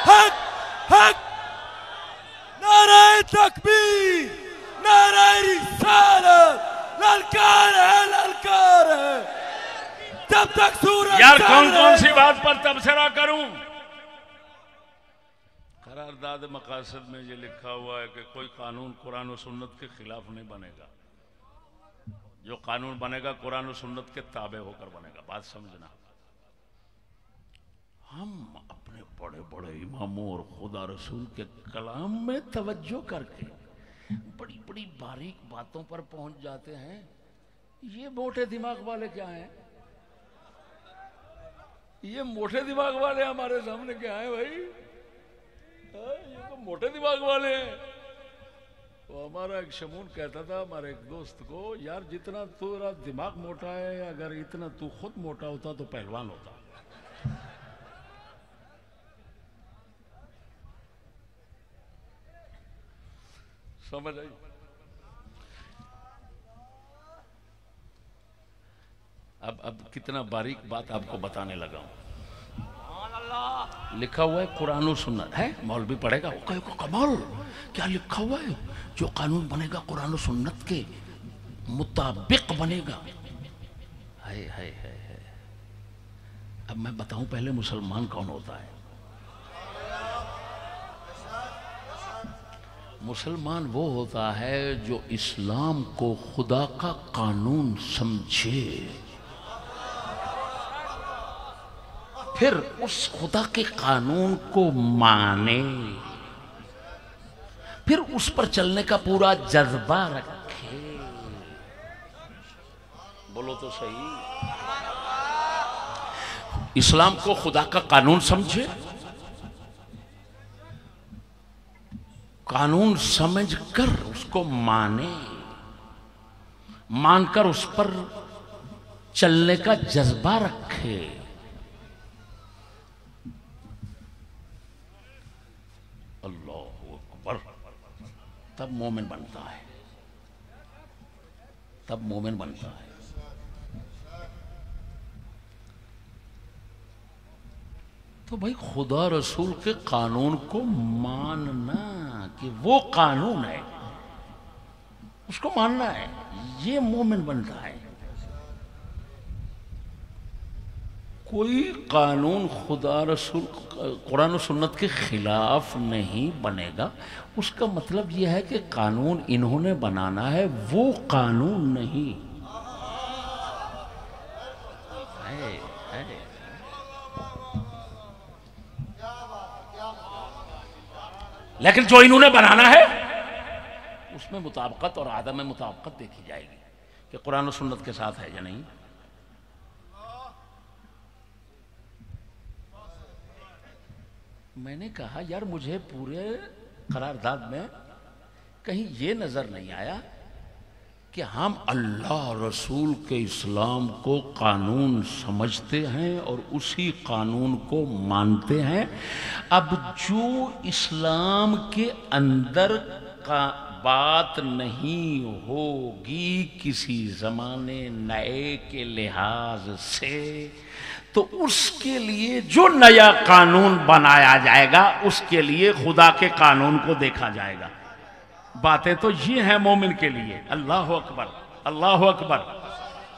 हक हक। नाराए तकबीर, नाराए रिसालत, ललकार है, ललकार है। जब तक सूरज यार कौन कौन सी बात पर तबसरा करूं? करारदाद मकासद में ये लिखा हुआ है कि कोई कानून कुरान और सुन्नत के खिलाफ नहीं बनेगा। जो कानून बनेगा कुरान और सुन्नत के ताबे होकर बनेगा। बात समझना, हम अपने बड़े बड़े इमामों और खुदा रसूल के कलाम में तवज्जो करके बड़ी बड़ी बारीक बातों पर पहुंच जाते हैं। ये मोटे दिमाग वाले क्या हैं? ये मोटे दिमाग वाले हमारे सामने क्या है भाई? ये तो मोटे दिमाग वाले हैं। तो हमारा एक शमून कहता था हमारे एक दोस्त को, यार जितना तेरा दिमाग मोटा है, अगर इतना तू खुद मोटा होता तो पहलवान होता। समझ आई? अब कितना बारीक बात आपको बताने लगा हूं। लिखा हुआ है कुरान और सुन्नत है, मौलवी पढ़ेगा वो कहेगा कमाल, क्या लिखा हुआ है? जो कानून बनेगा कुरान और सुन्नत के मुताबिक बनेगा। हाय हाय हाय हाय। अब मैं बताऊं पहले मुसलमान कौन होता है? मुसलमान वो होता है जो इस्लाम को खुदा का कानून समझे, फिर उस खुदा के कानून को माने, फिर उस पर चलने का पूरा जज्बा रखे। बोलो तो सही। इस्लाम को खुदा का कानून समझे, कानून समझकर उसको माने, मानकर उस पर चलने का जज्बा रखे। अल्लाहु अकबर। तब मोमिन बनता है, तब मोमिन बनता है। तो भाई खुदा रसूल के कानून को मानना कि वो कानून है, उसको मानना है, ये मोमिन बनता है। कोई कानून खुदा रसूल कुरान और सुन्नत के खिलाफ नहीं बनेगा। उसका मतलब यह है कि कानून इन्होंने बनाना है, वो कानून नहीं है। लेकिन जो इन्होंने बनाना है उसमें मुताबिकत और आदम मुताबिकत देखी जाएगी कि कुरान और सुन्नत के साथ है या नहीं। मैंने कहा यार मुझे पूरे करारदाद में कहीं ये नजर नहीं आया कि हम अल्लाह रसूल के इस्लाम को कानून समझते हैं और उसी कानून को मानते हैं। अब जो इस्लाम के अंदर का बात नहीं होगी किसी जमाने नए के लिहाज से, तो उसके लिए जो नया कानून बनाया जाएगा उसके लिए खुदा के कानून को देखा जाएगा। बातें तो ये हैं मोमिन के लिए। अल्लाह अकबर, अल्लाह अकबर।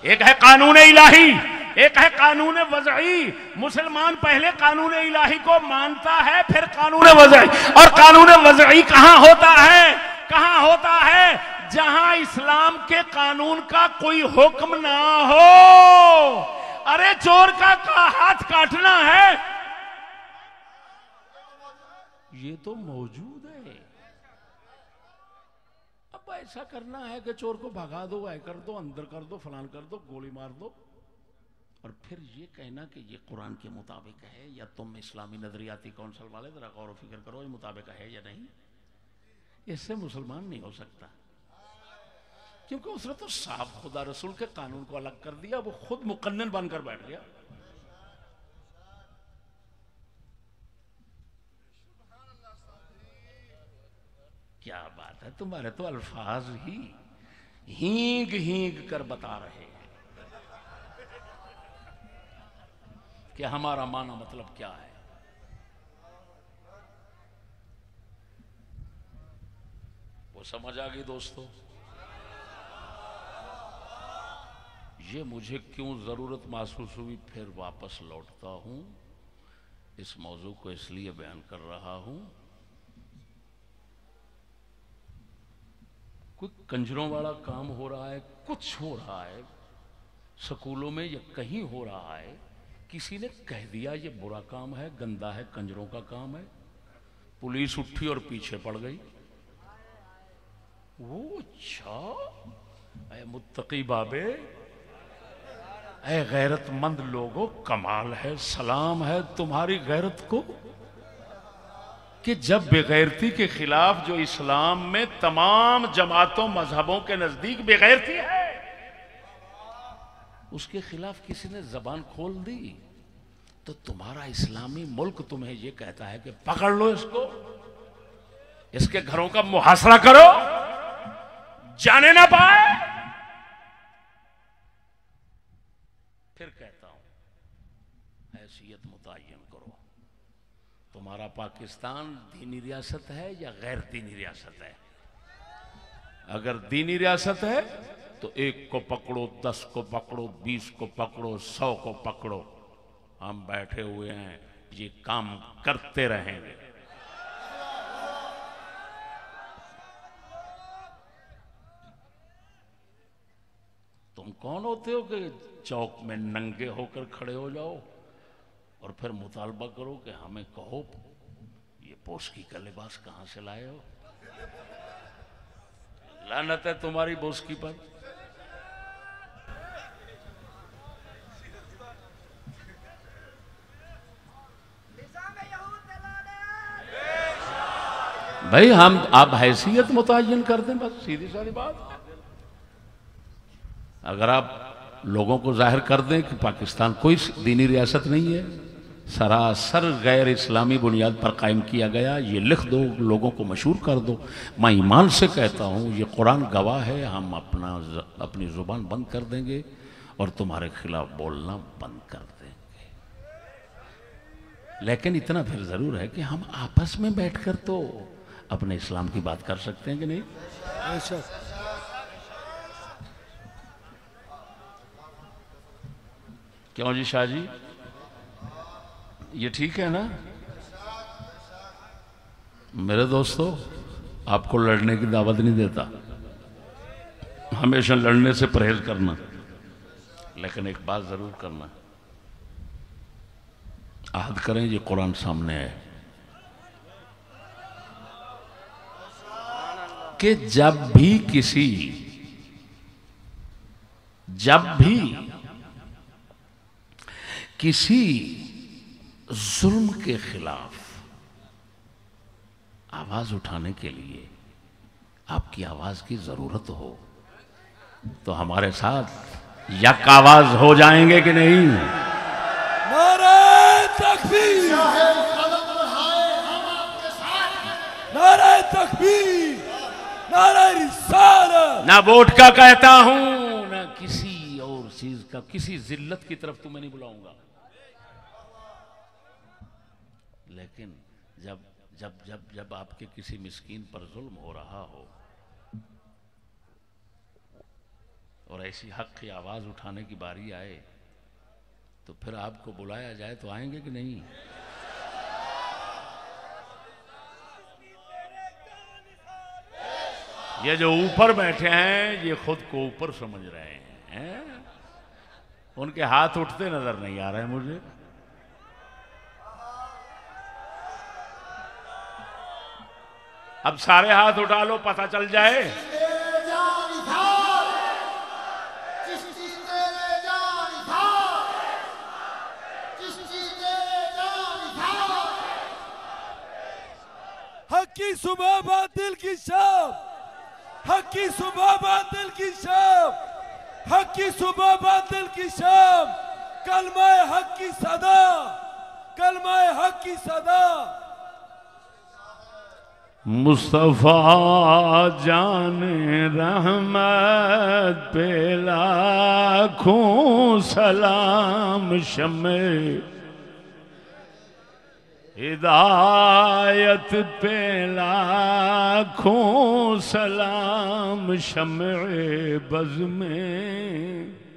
एक है कानून इलाही, एक है कानून वज़ई। मुसलमान पहले कानून इलाही को मानता है, फिर कानून वज़ई। और कानून वज़ई कहां होता है? कहां होता है? जहां इस्लाम के कानून का कोई हुक्म ना हो। अरे चोर का हाथ काटना है, ये तो मौजूद है। अब ऐसा करना है कि चोर को भगा दो, ऐ कर दो, अंदर कर दो, फलान कर दो, गोली मार दो, और फिर ये कहना कि ये कुरान के मुताबिक है, या तुम इस्लामी नजरियाती कौंसिल वाले जरा गौर फिक्र करो ये मुताबिक है या नहीं। इससे मुसलमान नहीं हो सकता, क्योंकि उसने तो साफ खुदा रसूल के कानून को अलग कर दिया, वो खुद मुकन्नन बनकर बैठ गया। क्या बात है, तुम्हारे तो अल्फाज ही हींग हींग कर बता रहे हैं कि हमारा माना मतलब क्या है। वो समझ आ गई दोस्तों? ये मुझे क्यों जरूरत महसूस हुई, फिर वापस लौटता हूं। इस मौजू को इसलिए बयान कर रहा हूं, कोई कंजरों वाला काम हो रहा है, कुछ हो रहा है स्कूलों में या कहीं हो रहा है, किसी ने कह दिया ये बुरा काम है, गंदा है, कंजरों का काम है, पुलिस उठी और पीछे पड़ गई। वो अच्छा, ऐ मुत्तकी बाबे, ऐ गैरतमंद लोगों, कमाल है, सलाम है तुम्हारी गैरत को, कि जब बेगैरती के खिलाफ जो इस्लाम में तमाम जमातों मजहबों के नजदीक बेगैरती है, उसके खिलाफ किसी ने जबान खोल दी, तो तुम्हारा इस्लामी मुल्क तुम्हें यह कहता है कि पकड़ लो इसको, इसके घरों का मुहासरा करो, जाने ना पाए। फिर कहता हूं हैसियत मुतय्यन करो, तुम्हारा पाकिस्तान दीनी रियासत है या गैर दीनी रियासत है? अगर दीनी रियासत है तो 1 को पकड़ो, 10 को पकड़ो, 20 को पकड़ो, 100 को पकड़ो, हम बैठे हुए हैं, ये काम करते रहेंगे। तुम कौन होते हो कि चौक में नंगे होकर खड़े हो जाओ और फिर मुतालबा करो कि हमें कहो ये बोस्की का लिबास कहां से लाए हो? लानत है तुम्हारी बोस्की पर। भाई हम आप हैसियत मुतय्यन कर दें, बस सीधी सारी बात। अगर आप लोगों को जाहिर कर दें कि पाकिस्तान कोई दीनी रियासत नहीं है, सरासर गैर इस्लामी बुनियाद पर कायम किया गया, ये लिख दो, लोगों को मशहूर कर दो। मैं ईमान से कहता हूँ, ये कुरान गवाह है, हम अपनी जुबान बंद कर देंगे और तुम्हारे खिलाफ बोलना बंद कर देंगे। लेकिन इतना फिर जरूर है कि हम आपस में बैठकर तो अपने इस्लाम की बात कर सकते हैं कि नहीं? क्यों जी शाह जी, ये ठीक है ना? मेरे दोस्तों, आपको लड़ने की दावत नहीं देता, हमेशा लड़ने से परहेज करना, लेकिन एक बात जरूर करना, आहद करें, ये कुरान सामने है कि जब भी किसी जुल्म के खिलाफ आवाज उठाने के लिए आपकी आवाज की जरूरत हो तो हमारे साथ यक आवाज हो जाएंगे कि नहीं? नारे तकबीर, नारे तकबीर, नारा रिसालत। ना वोट का कहता हूं, ना किसी और चीज का, किसी जिल्लत की तरफ तुम्हें नहीं बुलाऊंगा। लेकिन जब जब जब जब आपके किसी मिस्कीन पर जुल्म हो रहा हो और ऐसी हक की आवाज उठाने की बारी आए, तो फिर आपको बुलाया जाए तो आएंगे कि नहीं? ये जो ऊपर बैठे हैं ये खुद को ऊपर समझ रहे हैं, उनके हाथ उठते नजर नहीं आ रहे हैं मुझे। अब सारे हाथ उठा लो, पता चल जाए। हक की सुबह बातिल की शाम, हक की सुबह बातिल की शाम, हक की सुबह बातिल की शाम, कलमाए हक की सदा, कलमाए हक की सदा। मुस्तफा जाने रहमत पे लाखों सलाम, शमे हिदायत पे लाखों सलाम, शमे बज़ में